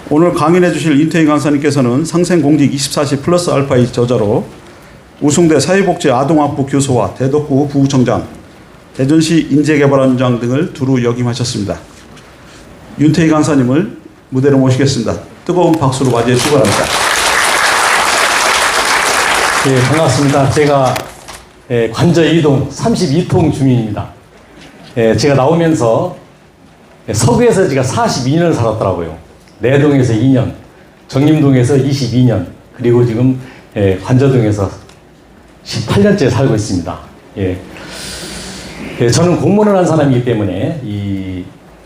오늘 강연해 주실 윤태희 강사님께서는 상생공직 24시 플러스 알파의 저자로 우승대 사회복지 아동학부 교수와 대덕구 부구청장, 대전시 인재개발원장 등을 두루 역임하셨습니다. 윤태희 강사님을 무대로 모시겠습니다. 뜨거운 박수로 맞이해 주시기 바랍니다. 네, 반갑습니다. 제가 관저 2동 32통 주민입니다. 제가 나오면서 서구에서 제가 42년을 살았더라고요. 내동에서 2년, 정림동에서 22년, 그리고 지금 관저동에서 18년째 살고 있습니다. 저는 공무원을 한 사람이기 때문에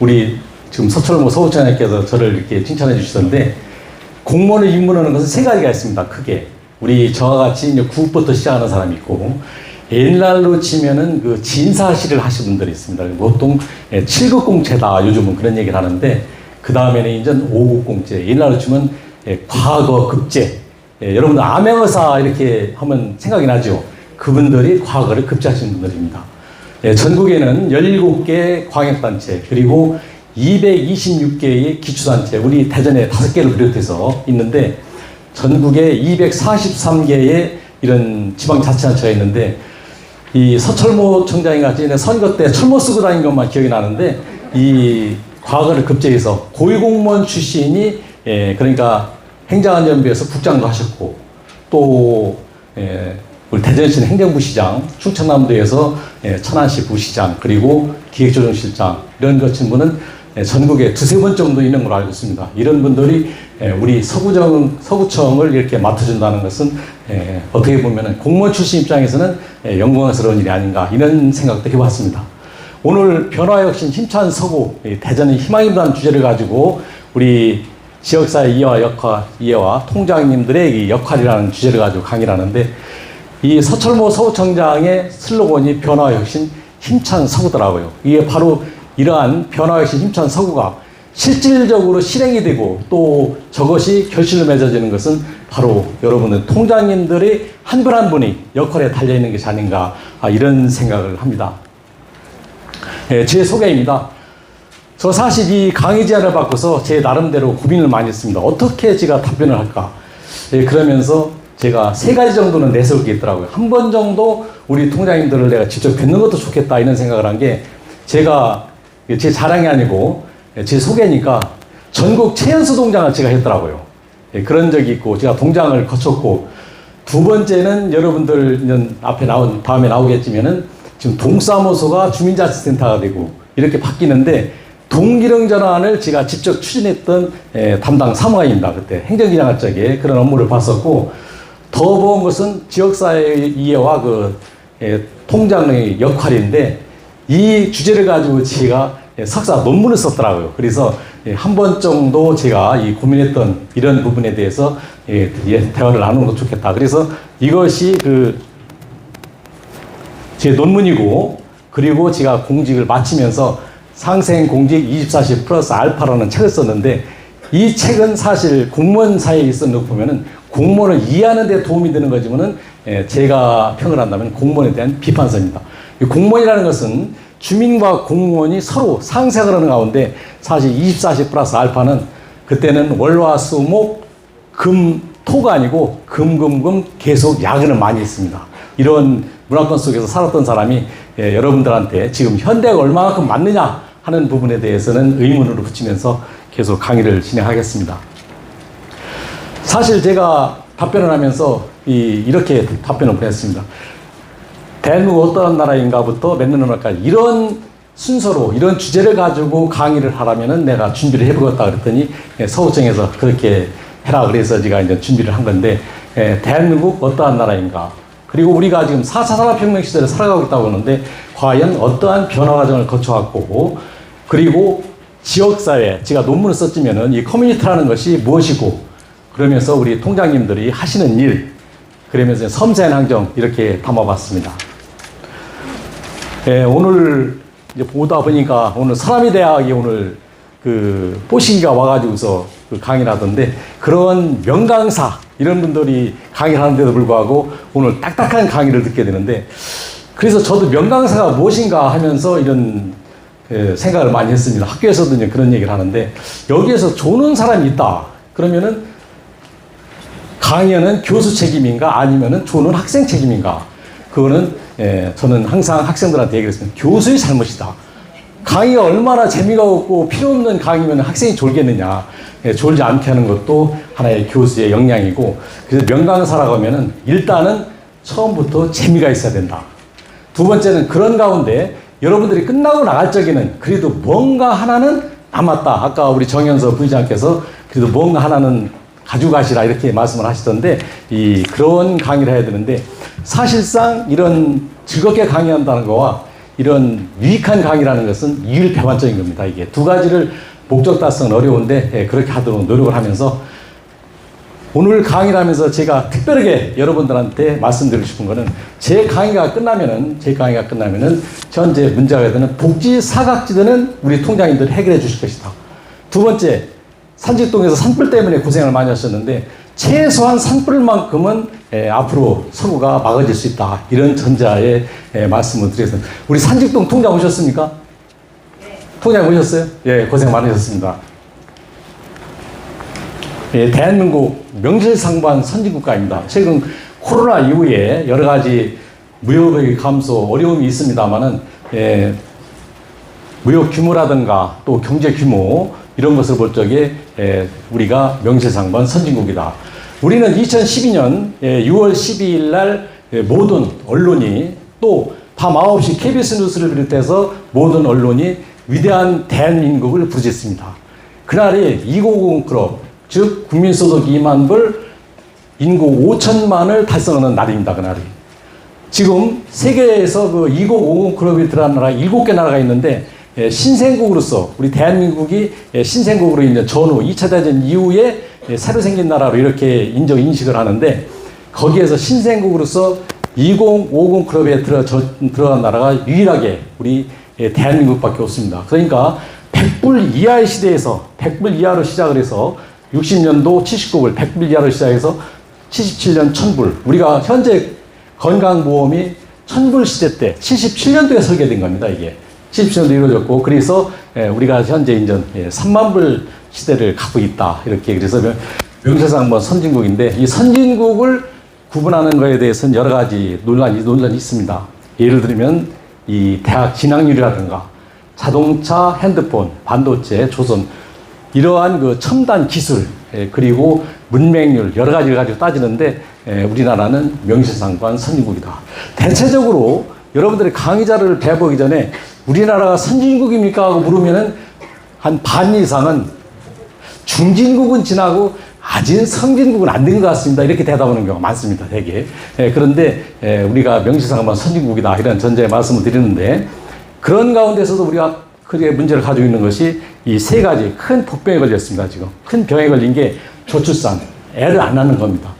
우리 지금 서철모 서구청장님께서 저를 이렇게 칭찬해 주셨는데, 공무원을 입문하는 것은 세 가지가 있습니다. 크게 우리 저와 같이 이제 9부터 시작하는 사람이 있고, 옛날로 치면은 그 진사실을 하신 분들이 있습니다. 보통 7급 공채다 요즘은 그런 얘기를 하는데, 그 다음에는 이제 5급 공채, 옛날로 치면 과거 급제. 여러분들 암행어사 이렇게 하면 생각이 나죠. 그분들이 과거를 급제하신 분들입니다. 전국에는 17개 광역단체, 그리고 226개의 기초단체, 우리 대전에 5개를 비롯해서 있는데, 전국에 243개의 이런 지방자치단체가 있는데, 이 서철모 청장이 같이 선거 때 철모 쓰고 다닌 것만 기억이 나는데, 이 과거를 급제해서 고위공무원 출신이 그러니까 행정안전부에서 국장도 하셨고, 또 우리 대전시는 행정부시장, 충청남도에서 천안시 부시장, 그리고 기획조정실장, 이런 것인 분은 전국에 2-3번 정도 있는 걸로 알고 있습니다. 이런 분들이 우리 서구청을 이렇게 맡아준다는 것은 어떻게 보면 공무원 출신 입장에서는 영광스러운 일이 아닌가, 이런 생각도 해봤습니다. 오늘 변화혁신 힘찬 서구, 대전의 희망입니다는 주제를 가지고 우리 지역사회 이해와 통장님들의 이 역할이라는 주제를 가지고 강의를 하는데, 이 서철모 서구청장의 슬로건이 변화혁신 힘찬 서구더라고요. 이게 바로 이러한 변화혁신 힘찬 서구가 실질적으로 실행이 되고, 또 저것이 결실을 맺어지는 것은 바로 여러분들 통장님들의 한 분 한 분이 역할에 달려있는 것이 아닌가, 이런 생각을 합니다. 제 소개입니다. 저 사실 이 강의 제안을 받고서 제 나름대로 고민을 많이 했습니다. 어떻게 제가 답변을 할까? 그러면서 제가 3가지 정도는 내세울 게 있더라고요. 한 번 정도 우리 통장님들을 내가 직접 뵙는 것도 좋겠다, 이런 생각을 한 게, 제가 제 자랑이 아니고 제 소개니까 전국 최연소 동장을 제가 했더라고요. 그런 적이 있고, 제가 동장을 거쳤고, 2번째는 여러분들 다음에 나오겠지만은 지금 동사무소가 주민자치센터가 되고 이렇게 바뀌는데, 동기령 전환을 제가 직접 추진했던 담당 사무관입니다. 그때 행정기장 쪽에 그런 업무를 봤었고, 더 좋은 것은 지역사회 이해와 그 통장의 역할인데, 이 주제를 가지고 제가 석사 논문을 썼더라고요. 그래서 한 번 정도 제가 고민했던 이런 부분에 대해서 대화를 나누는 것도 좋겠다. 그래서 이것이 제 논문이고, 그리고 제가 공직을 마치면서 상생공직 24시 플러스 알파라는 책을 썼는데, 이 책은 사실 공무원 사회에 있어 놓고 보면은 공무원을 이해하는 데 도움이 되는 거지만은, 제가 평을 한다면 공무원에 대한 비판서입니다. 공무원이라는 것은 주민과 공무원이 서로 상생을 하는 가운데, 사실 24시 플러스 알파는 그때는 월화수목 금토가 아니고 금금금 계속 야근을 많이 했습니다. 이런 문화권 속에서 살았던 사람이 여러분들한테 지금 현대가 얼마만큼 맞느냐 하는 부분에 대해서는 의문으로 붙이면서 계속 강의를 진행하겠습니다. 사실 제가 답변을 하면서 이렇게 답변을 보냈습니다. 대한민국 어떠한 나라인가부터 몇 년까지 이런 순서로 이런 주제를 가지고 강의를 하라면은 내가 준비를 해보겠다 그랬더니, 서구청에서 그렇게 해라 그래서 제가 이제 준비를 한 건데, 대한민국 어떠한 나라인가, 그리고 우리가 지금 4차 산업혁명 시대를 살아가고 있다고 하는데, 과연 어떠한 변화 과정을 거쳐왔고, 그리고 지역사회, 제가 논문을 썼지만은 이 커뮤니티라는 것이 무엇이고, 그러면서 우리 통장님들이 하시는 일, 그러면서 섬세한 행정, 이렇게 담아봤습니다. 오늘 이제 보다 보니까 오늘 사람이 대학이 오늘 뽀시기가 와가지고서 강의를 하던데, 그런 명강사, 이런 분들이 강의를 하는데도 불구하고 오늘 딱딱한 강의를 듣게 되는데, 그래서 저도 명강사가 무엇인가 하면서 이런 생각을 많이 했습니다. 학교에서도 이제 그런 얘기를 하는데, 여기에서 조는 사람이 있다. 그러면은 강연은 교수 책임인가 아니면은 조는 학생 책임인가? 그거는 저는 항상 학생들한테 얘기했습니다. 교수의 잘못이다. 강의가 얼마나 재미가 없고 필요 없는 강의면 학생이 졸겠느냐. 졸지 않게 하는 것도 하나의 교수의 역량이고, 그래서 명강사라고 하면은 일단은 처음부터 재미가 있어야 된다. 두 번째는 그런 가운데 여러분들이 끝나고 나갈 적에는 그래도 뭔가 하나는 남았다. 아까 우리 정현서 부의장께서 그래도 뭔가 하나는 가지고 가시라 이렇게 말씀을 하시던데, 그런 강의를 해야 되는데, 사실상 이런 즐겁게 강의한다는 거와 이런 유익한 강의라는 것은 이율배반적인 겁니다. 이게 두 가지를 목적 달성은 어려운데 그렇게 하도록 노력을 하면서, 오늘 강의를 하면서 제가 특별하게 여러분들한테 말씀드리고 싶은 거는, 제 강의가 끝나면은 현재 문제가 되는 복지 사각지대는 우리 통장님들이 해결해 주실 것이다. 두 번째, 산직동에서 산불 때문에 고생을 많이 하셨는데 최소한 산불만큼은 앞으로 서구가 막아질 수 있다. 이런 전자의 말씀을 드렸습니다. 우리 산직동 통장 오셨습니까? 네. 통장 오셨어요? 예, 고생 많으셨습니다. 예, 대한민국 명실상부한 선진국가입니다. 최근 코로나 이후에 여러 가지 무역의 감소, 어려움이 있습니다만은, 무역 규모라든가 또 경제 규모, 이런 것을 볼 적에 우리가 명실상부한 선진국이다. 우리는 2012년 6월 12일 날 모든 언론이, 또 밤 9시 KBS 뉴스를 비롯해서 모든 언론이 위대한 대한민국을 부르짖습니다. 그날이 2050 클럽, 즉 국민소득 2만 불, 인구 5천만을 달성하는 날입니다. 그날이. 지금 세계에서 그 2050 클럽이 들어간 나라가 7개 나라가 있는데, 신생국으로서 우리 대한민국이 신생국으로 이제 전후 2차 대전 이후에 새로 생긴 나라로 이렇게 인식을 하는데, 거기에서 신생국으로서 2050 클럽에 들어간 나라가 유일하게 우리 대한민국밖에 없습니다. 그러니까 100불 이하의 시대에서 100불 이하로 시작을 해서 60년도 79불, 100불 이하로 시작해서 77년 1000불. 우리가 현재 건강보험이 1000불 시대 때 77년도에 설계된 겁니다. 이게 77년도 이루어졌고, 그래서 우리가 현재 이제 3만불 시대를 갖고 있다. 이렇게. 그래서 명실상부한 선진국인데, 이 선진국을 구분하는 것에 대해서는 여러 가지 논란이 있습니다. 예를 들면 이 대학 진학률이라든가 자동차, 핸드폰, 반도체, 조선, 이러한 그 첨단 기술, 그리고 문맹률, 여러 가지를 가지고 따지는데, 우리나라는 명실상부한 선진국이다. 대체적으로 여러분들이 강의자를 배워보기 전에 우리나라가 선진국입니까? 하고 물으면은 한 반 이상은 중진국은 지나고 아직 선진국은 안 된 것 같습니다. 이렇게 대답하는 경우가 많습니다. 되게. 그런데 우리가 명실상부한 선진국이다. 이런 전제의 말씀을 드리는데, 그런 가운데서도 우리가 크게 문제를 가지고 있는 것이 이 세 가지 큰 복병에 걸렸습니다. 지금 큰 병에 걸린 게 저출산, 애를 안 낳는 겁니다.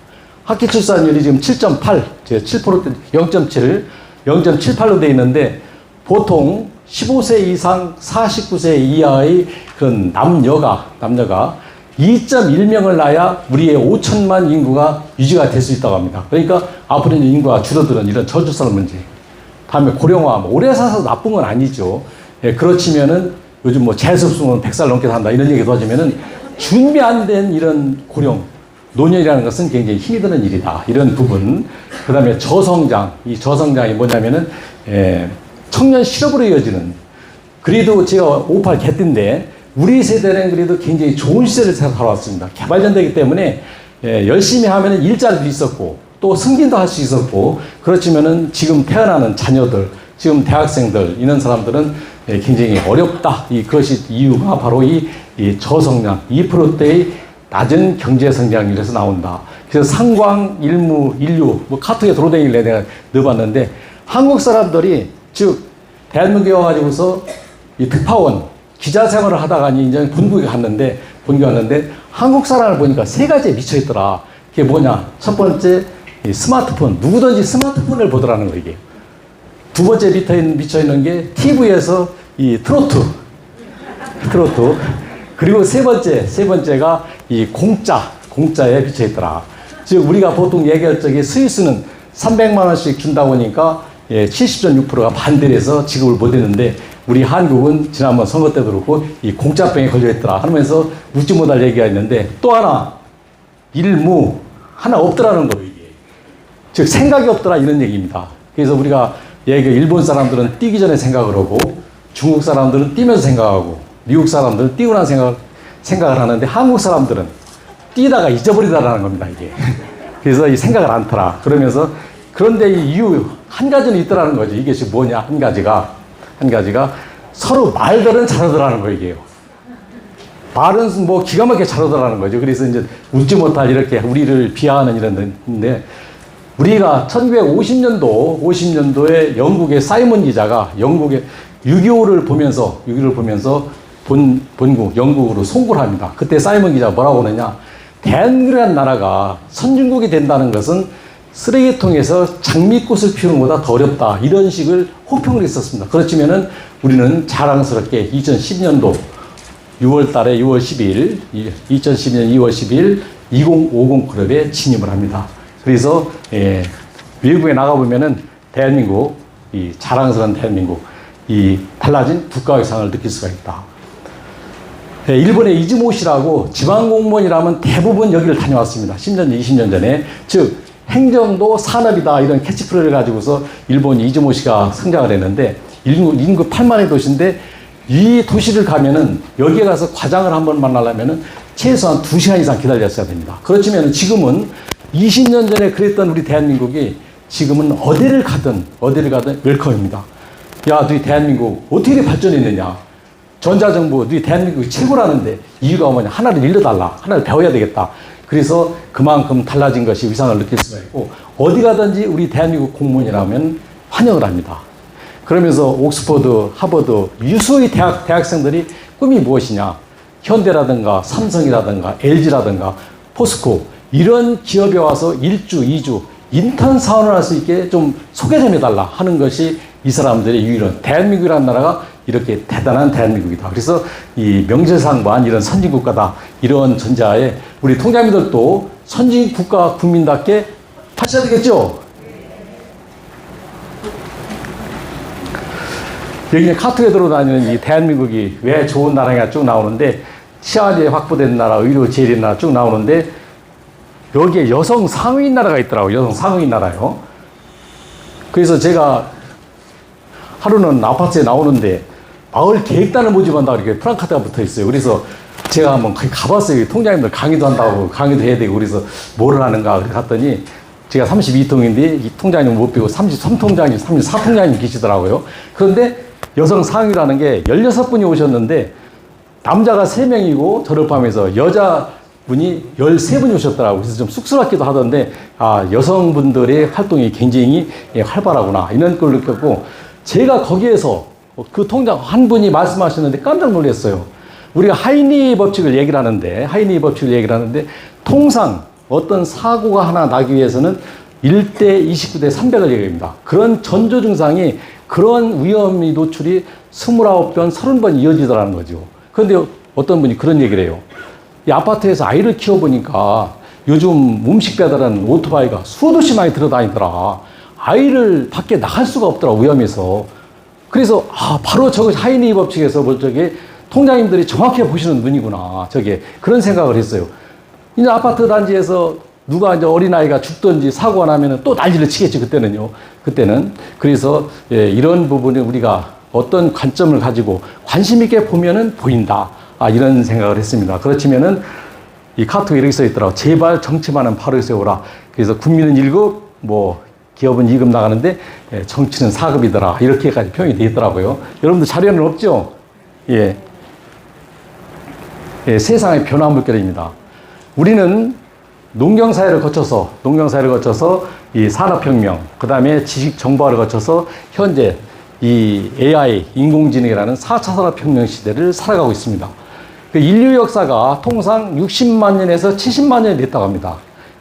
학기 출산율이 지금 7.8, 7%, 0.78로 돼 있는데, 보통 15세 이상 49세 이하의 그런 남녀가 2.1명을 낳아야 우리의 5천만 인구가 유지가 될 수 있다고 합니다. 그러니까 앞으로 인구가 줄어드는 이런 저출산 문제, 다음에 고령화, 오래 살아서 나쁜 건 아니죠. 그렇지면은 요즘 재수없으면 100살 넘게 산다 이런 얘기도 하지만은 준비 안 된 이런 고령, 노년이라는 것은 굉장히 힘이 드는 일이다. 이런 부분. 그 다음에 저성장. 이 저성장이 뭐냐면은, 청년 실업으로 이어지는. 그래도 제가 58 개띠인데, 우리 세대는 그래도 굉장히 좋은 시대를 살아왔습니다. 개발전되기 때문에, 열심히 하면은 일자리도 있었고, 또 승진도 할 수 있었고, 그렇지만은 지금 태어나는 자녀들, 지금 대학생들, 이런 사람들은 굉장히 어렵다. 그것이 이유가 바로 이 저성장, 2%대의 낮은 경제 성장률에서 나온다. 그래서 상광, 일무, 인류, 카톡에 도로댕이를 내가 넣어봤는데, 한국 사람들이, 즉, 대한민국에 와가지고서 이 특파원, 기자 생활을 하다가 이제 본국에 갔는데, 한국 사람을 보니까 세 가지에 미쳐있더라. 그게 뭐냐? 첫 번째, 이 스마트폰. 누구든지 스마트폰을 보더라는 거, 이게. 두 번째 미쳐있는 게 TV에서 이 트로트. 그리고 세 번째가 이 공짜에 미쳐있더라. 즉, 우리가 보통 얘기할 적에 스위스는 300만 원씩 준다고 하니까 70.6%가 반대를 해서 지급을 못 했는데, 우리 한국은 지난번 선거 때도 그렇고 이 공짜병에 걸려있더라 하면서 웃지 못할 얘기가 있는데 또 하나 일무 하나 없더라는 거예요 이게. 즉 생각이 없더라 이런 얘기입니다. 그래서 우리가 일본 사람들은 뛰기 전에 생각을 하고 중국 사람들은 뛰면서 생각하고 미국 사람들은 뛰고 난 생각을 하는데 한국 사람들은 뛰다가 잊어버리다라는 겁니다 이게. 그래서 이 생각을 않더라 그러면서 그런데 이 이유 한 가지는 있더라는 거죠. 이게 지금 뭐냐 한 가지가 서로 말들은 잘하더라는 거예요 이게요. 말은 뭐 기가 막히게 잘하더라는 거죠. 그래서 이제 웃지 못할 이렇게 우리를 비하하는 이런데 우리가 1950년도에 영국의 사이먼 기자가 영국의 6.25를 보면서 본국 영국으로 송구를 합니다. 그때 사이먼 기자가 뭐라고 하느냐, 대한민국이라는 나라가 선진국이 된다는 것은 쓰레기통에서 장미꽃을 피우는 것보다 더 어렵다 이런 식을 호평을 했었습니다. 그렇지만은 우리는 자랑스럽게 2010년도 6월 10일 2012년 2월 10일 2050 클럽에 진입을 합니다. 그래서 외국에 나가보면은 대한민국, 이 자랑스러운 대한민국, 이 달라진 국가의 상을 느낄 수가 있다. 일본의 이즈모시라고 지방공무원이라면 대부분 여기를 다녀왔습니다. 10년, 20년 전에. 즉, 행정도 산업이다 이런 캐치프레이를 가지고서 일본이 이즈모시가 성장을 했는데 인구 8만의 도시인데 이 도시를 가면은 여기에 가서 과장을 한번 만나려면은 최소한 2시간 이상 기다렸어야 됩니다. 그렇지만 지금은 20년 전에 그랬던 우리 대한민국이 지금은 어디를 가든 웰컴입니다. 야, 너희 대한민국 어떻게 이렇게 발전했느냐. 전자정부, 너희 대한민국이 최고라는데 이유가 뭐냐. 하나를 일러달라. 하나를 배워야 되겠다. 그래서 그만큼 달라진 것이 위상을 느낄 수가 있고 어디 가든지 우리 대한민국 공무원이라면 환영을 합니다. 그러면서 옥스퍼드, 하버드, 유수의 대학생들이 꿈이 무엇이냐. 현대라든가 삼성이라든가 LG라든가 포스코 이런 기업에 와서 1주, 2주 인턴 사원을 할 수 있게 좀 소개 좀 해달라 하는 것이 이 사람들의 유일한 대한민국이라는 나라가 이렇게 대단한 대한민국이다. 그래서 이 명실상부한 이런 선진국가다. 이런 전자에 우리 통장님들도 선진국가 국민답게 하셔야 되겠죠? 여기 카톡에 들어다니는 이 대한민국이 왜 좋은 나라가 쭉 나오는데 치안이 확보된 나라, 의료 제일인 나라 쭉 나오는데 여기에 여성 상위인 나라가 있더라고요. 여성 상위인 나라요. 그래서 제가 하루는 아파트에 나오는데 마을 계획단을 모집한다고 이렇게 프랑카드가 붙어 있어요. 그래서 제가 한번 가봤어요. 통장님들 강의도 한다고 강의도 해야 되고 그래서 뭐를 하는가 그래 갔더니 제가 32통인데 이 통장님 못 빼고 33통장님, 34통장님 계시더라고요. 그런데 여성 상위라는 게 16분이 오셨는데 남자가 3명이고 저를 포함해서 여자분이 13분이 오셨더라고요. 그래서 좀 쑥스럽기도 하던데 아, 여성분들의 활동이 굉장히 활발하구나 이런 걸 느꼈고 제가 거기에서 그 통장 한 분이 말씀하셨는데 깜짝 놀랐어요. 우리가 하이니 법칙을 얘기를 하는데 통상 어떤 사고가 하나 나기 위해서는 1대 29대 300을 얘기합니다. 그런 전조 증상이 그런 위험이 노출이 29번, 30번 이어지더라는 거죠. 그런데 어떤 분이 그런 얘기를 해요. 이 아파트에서 아이를 키워보니까 요즘 음식 배달하는 오토바이가 수없이 많이 들어다니더라. 아이를 밖에 나갈 수가 없더라, 위험해서. 그래서, 아, 바로 저거 하이니 법칙에서 저게 통장님들이 정확히 보시는 눈이구나. 저게. 그런 생각을 했어요. 이제 아파트 단지에서 누가 이제 어린아이가 죽든지 사고가 나면은 또 난리를 치겠지, 그때는요. 그때는. 그래서, 이런 부분을 우리가 어떤 관점을 가지고 관심 있게 보면은 보인다. 아, 이런 생각을 했습니다. 그렇지만은 이 카톡에 이렇게 써 있더라고. 제발 정치만은 바로 세워라. 그래서 국민은 1급, 기업은 2급 나가는데 정치는 4급이더라. 이렇게까지 표현이 되어 있더라고요. 여러분들 자료는 없죠? 예. 세상의 변화 물결입니다. 우리는 농경사회를 거쳐서 이 산업혁명, 그 다음에 지식정보화를 거쳐서 현재 이 AI, 인공지능이라는 4차 산업혁명 시대를 살아가고 있습니다. 그 인류 역사가 통상 60만 년에서 70만 년이 됐다고 합니다.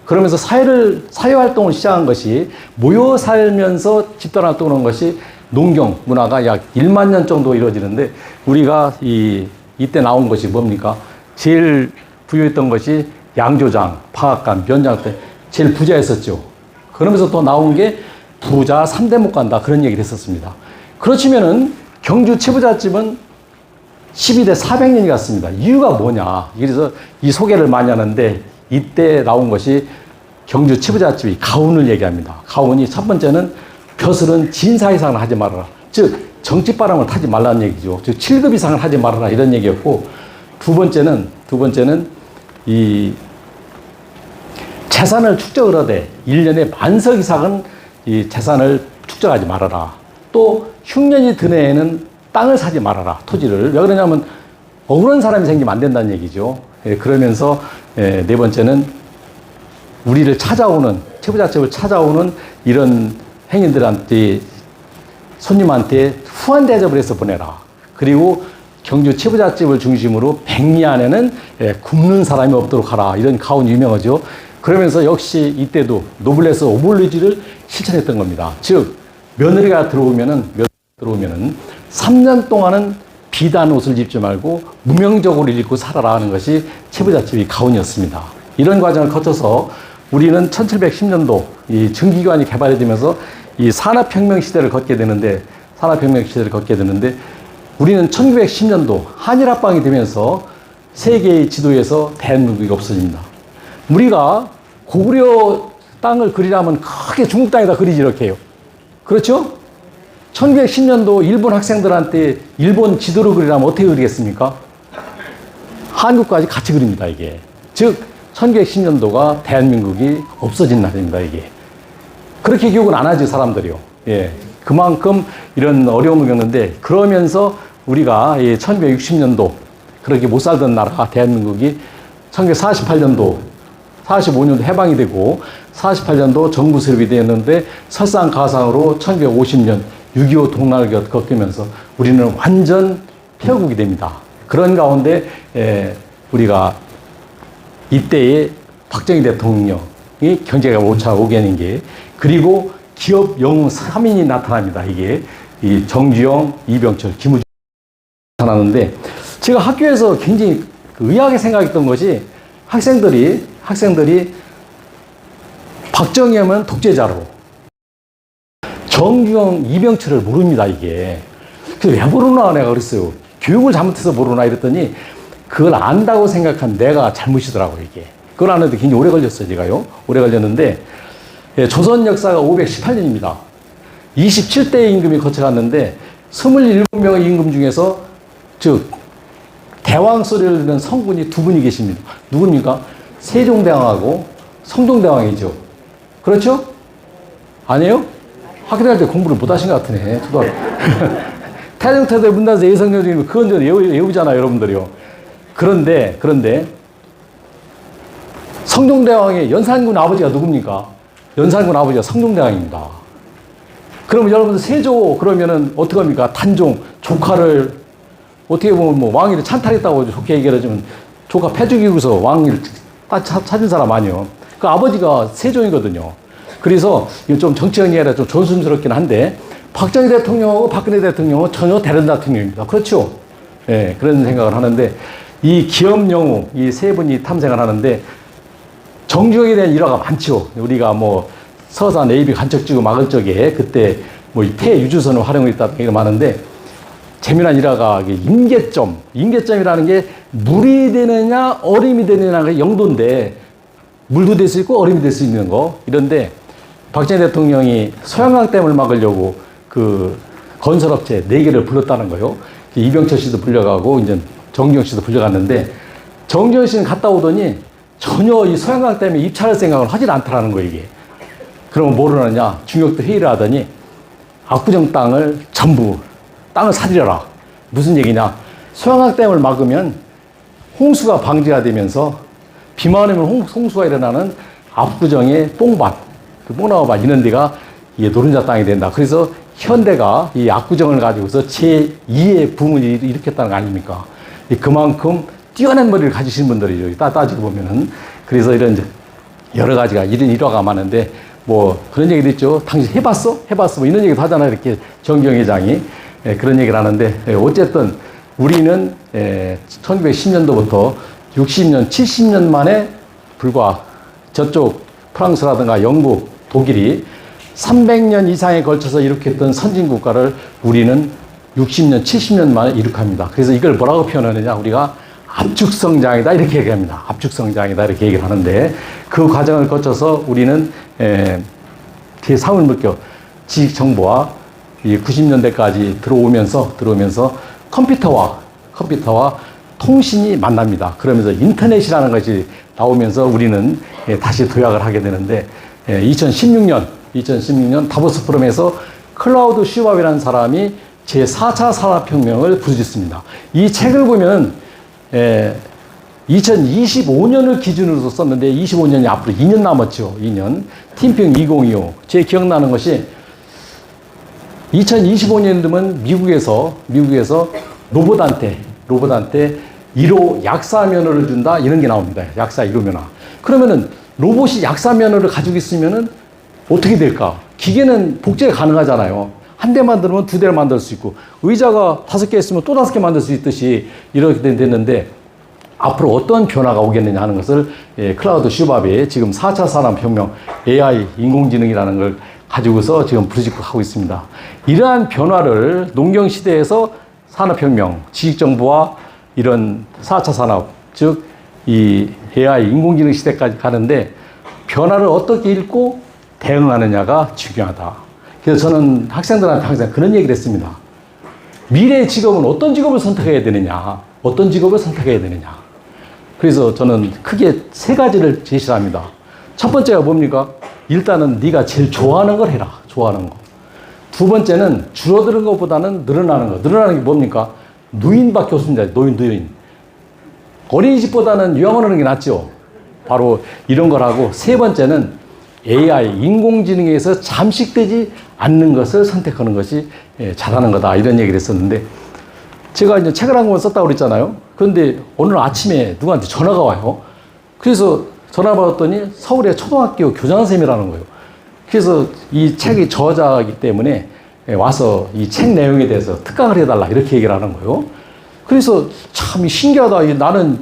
그러면서 사회활동을 시작한 것이 모여 살면서 집단활동을 한 것이 농경 문화가 약 1만 년 정도 이루어지는데 우리가 이때 나온 것이 뭡니까? 제일 부유했던 것이 양조장, 방앗간, 면장 때 제일 부자였었죠. 그러면서 또 나온 게 부자 3대 못 간다 그런 얘기를 했었습니다. 그렇지만은 경주 치부잣집은 12대 400년이 갔습니다. 이유가 뭐냐. 그래서 이 소개를 많이 하는데 이때 나온 것이 경주 치부잣집이 가훈을 얘기합니다. 가훈이 첫 번째는 벼슬은 진사 이상을 하지 말아라. 즉 정치바람을 타지 말라는 얘기죠. 즉 7급 이상을 하지 말아라 이런 얘기였고 두 번째는 이 재산을 축적을 하되 1년에 만석 이상은 이 재산을 축적하지 말아라. 또 흉년이 든 해에는 땅을 사지 말아라. 토지를. 왜 그러냐면 억울한 사람이 생기면 안 된다는 얘기죠. 예, 그러면서 네 번째는 우리를 찾아오는 치부잣집을 찾아오는 이런 행인들한테 손님한테 후한 대접을 해서 보내라. 그리고 경주 치부잣집을 중심으로 백리 안에는 굶는 사람이 없도록 하라. 이런 가훈이 유명하죠. 그러면서 역시 이때도 노블레스 오블리주를 실천했던 겁니다. 즉 며느리가 들어오면은 3년 동안은 비단 옷을 입지 말고 무명적으로 입고 살아라 하는 것이 치부잣집이 가훈이었습니다. 이런 과정을 거쳐서 우리는 1710년도 이 증기관이 개발이 되면서 이 산업혁명 시대를 걷게 되는데 우리는 1910년도 한일합방이 되면서 세계의 지도에서 대한민국이 없어집니다. 우리가 고구려 땅을 그리려면 크게 중국 땅에다 그리지 이렇게 해요. 그렇죠? 1910년도 일본 학생들한테 일본 지도를 그리려면 어떻게 그리겠습니까? 한국까지 같이 그립니다, 이게. 즉, 1910년도가 대한민국이 없어진 날입니다, 이게. 그렇게 기억은 안 하지, 사람들이요. 예. 그만큼 이런 어려움을 겪는데, 그러면서 우리가 1960년도, 그렇게 못 살던 나라, 대한민국이 1948년도, 45년도 해방이 되고, 48년도 정부 수립이 되었는데, 설상가상으로 1950년 6.25 동락을 겪으면서 우리는 완전 폐허국이 됩니다. 그런 가운데 우리가 이때에 박정희 대통령이 경제가 오차 오게는 게 그리고 기업 영웅 3인이 나타납니다. 이게 이 정주영, 이병철, 김우중 나타나는데 제가 학교에서 굉장히 의아하게 생각했던 것이 학생들이 박정희 하면 독재자로 정주영, 이병철을 모릅니다, 이게. 그래서 왜 모르나 내가 그랬어요. 교육을 잘못해서 모르나 이랬더니 그걸 안다고 생각한 내가 잘못이더라고요, 이게. 그걸 아는데 굉장히 오래 걸렸어요, 제가요. 오래 걸렸는데, 조선 역사가 518년입니다. 27대의 임금이 거쳐갔는데, 27명의 임금 중에서, 즉, 대왕 소리를 듣는 성군이 두 분이 계십니다. 누굽니까? 세종대왕하고 성종대왕이죠. 그렇죠? 아니에요? 학교 다닐 때 공부를 못 하신 것 같으네. 초등학교. 태종태제 문단세 예성경 중에 그건 좀 외우잖아요, 여러분들이요. 그런데, 성종대왕의 연산군 아버지가 누굽니까? 연산군 아버지가 성종대왕입니다. 그러면 여러분들 세조, 그러면은 어떡합니까? 단종, 조카를, 어떻게 보면 뭐 왕위를 찬탈했다고 좋게 얘기하지만 조카 패죽이고서 왕위를 찾은 사람 아니에요. 그 아버지가 세종이거든요. 그래서 좀 정치적인 얘기라 좀 존순스럽긴 한데 박정희 대통령하고 박근혜 대통령은 전혀 다른 대통령입니다. 그렇죠? 예, 그런 생각을 하는데 이 기업 영웅 이 세 분이 탐색을 하는데 정주영에 대한 일화가 많죠. 우리가 뭐 서산 AB 간척지구 막을 적에 그때 뭐 폐유주선을 활용했다는 얘기가 많은데 재미난 일화가 임계점이라는 게 물이 되느냐 얼음이 되느냐가 영도인데 물도 될 수 있고 얼음이 될 수 있는 거 이런데 박정희 대통령이 소양강댐을 막으려고 그 건설업체 4개를 불렀다는 거예요. 이병철 씨도 불려가고 이제 정주영 씨도 불려갔는데 정주영 씨는 갔다 오더니 전혀 이 소양강댐에 입찰할 생각을 하질 않더라는 거예요, 이게. 그러면 뭐를 하느냐? 중역도 회의를 하더니 압구정 땅을 전부 땅을 사들여라. 무슨 얘기냐? 소양강댐을 막으면 홍수가 방지가 되면서 비만 오면 홍수가 일어나는 압구정의 뽕밭, 그 뽕나무밭 이런 데가 이게 노른자 땅이 된다. 그래서 현대가 이 압구정을 가지고서 제2의 붐을 일으켰다는 거 아닙니까? 그만큼 뛰어난 머리를 가지신 분들이죠. 따지고 보면은. 그래서 이런 여러 가지가 이런 일화가 많은데 뭐 그런 얘기도 있죠. 당신 해봤어? 뭐 이런 얘기도 하잖아요. 이렇게 정경 회장이. 그런 얘기를 하는데 어쨌든 우리는 1910년도부터 60년, 70년 만에 불과 저쪽 프랑스라든가 영국, 독일이 300년 이상에 걸쳐서 일으켰던 선진국가를 우리는 60년, 70년 만에 이룩합니다. 그래서 이걸 뭐라고 표현하느냐, 우리가 압축성장이다 이렇게 얘기합니다. 압축성장이다 이렇게 얘기를 하는데, 그 과정을 거쳐서 우리는 제3을 지식정보와 90년대까지 들어오면서 컴퓨터와 통신이 만납니다. 그러면서 인터넷이라는 것이 나오면서 우리는 다시 도약을 하게 되는데, 2016년 다보스 포럼에서 클라우드 슈밥이라는 사람이 제4차 산업혁명을 부르짖습니다. 이 책을 보면 2025년을 기준으로 썼는데 25년이 앞으로 2년 남았죠. 2년. 팀핑 2025. 제 기억나는 것이 2025년 되면 미국에서 로봇한테 1호 약사 면허를 준다 이런 게 나옵니다. 약사 1호 면허. 그러면은 로봇이 약사 면허를 가지고 있으면은 어떻게 될까? 기계는 복제가 가능하잖아요. 한 대 만들면 두 대를 만들 수 있고, 의자가 5개 있으면 또 5개 만들 수 있듯이 이렇게 됐는데, 앞으로 어떤 변화가 오겠느냐 하는 것을 클라우드 슈밥이 지금 4차 산업혁명, AI, 인공지능이라는 걸 가지고서 지금 부르짖고 하고 있습니다. 이러한 변화를 농경시대에서 산업혁명, 지식정보와 이런 4차 산업, 즉, 이 AI, 인공지능 시대까지 가는데, 변화를 어떻게 읽고 대응하느냐가 중요하다. 그래서 저는 학생들한테 항상 그런 얘기를 했습니다. 미래의 직업은 어떤 직업을 선택해야 되느냐, 어떤 직업을 선택해야 되느냐. 그래서 저는 크게 3가지를 제시합니다. 첫 번째가 뭡니까? 일단은 네가 제일 좋아하는 걸 해라. 좋아하는 거. 두 번째는 줄어드는 것보다는 늘어나는 거. 늘어나는 게 뭡니까? 노인밖에 없습니다. 노인. 어린이집보다는 유학원하는 게 낫죠. 바로 이런 걸 하고, 세 번째는 AI, 인공지능에서 잠식되지 않는 것을 선택하는 것이 잘하는 거다. 이런 얘기를 했었는데, 제가 이제 책을 한 권 썼다고 그랬잖아요. 그런데 오늘 아침에 누구한테 전화가 와요. 그래서 전화 받았더니 서울의 초등학교 교장선생님이라는 거예요. 그래서 이 책의 저자이기 때문에 와서 이 책 내용에 대해서 특강을 해달라 이렇게 얘기를 하는 거예요. 그래서 참 신기하다. 나는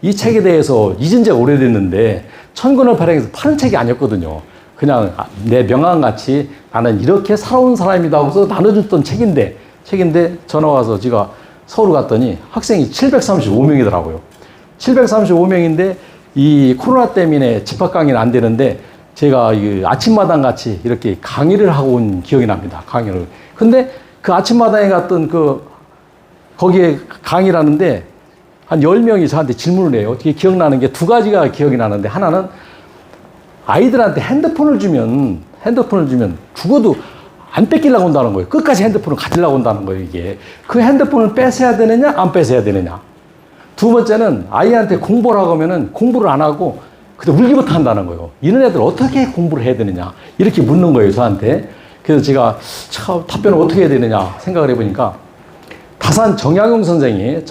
이 책에 대해서 잊은 지가 오래됐는데 천권을 발행해서 파는 책이 아니었거든요. 그냥 내 명함같이 나는 이렇게 살아온 사람이다 하고서 나눠줬던 책인데 전화 와서 제가 서울 갔더니 학생이 735명이더라고요. 735명인데 이 코로나 때문에 집합 강의는 안 되는데 제가 이 아침마당 같이 이렇게 강의를 하고 온 기억이 납니다. 강의를. 근데 그 아침마당에 갔던 거기에 강의를 하는데 한 10명이 저한테 질문을 해요. 어떻게 기억나는 게 2가지가 기억이 나는데, 하나는 아이들한테 핸드폰을 주면 죽어도 안 뺏기려고 한다는 거예요. 끝까지 핸드폰을 가지려고 한다는 거예요, 이게. 그 핸드폰을 뺏어야 되느냐, 안 뺏어야 되느냐. 두 번째는 아이한테 공부를 하고 하면은 공부를 안 하고 그때 울기부터 한다는 거예요. 이런 애들 어떻게 공부를 해야 되느냐. 이렇게 묻는 거예요, 저한테. 그래서 제가 참 답변을 어떻게 해야 되느냐 생각을 해보니까, 다산 정약용 선생이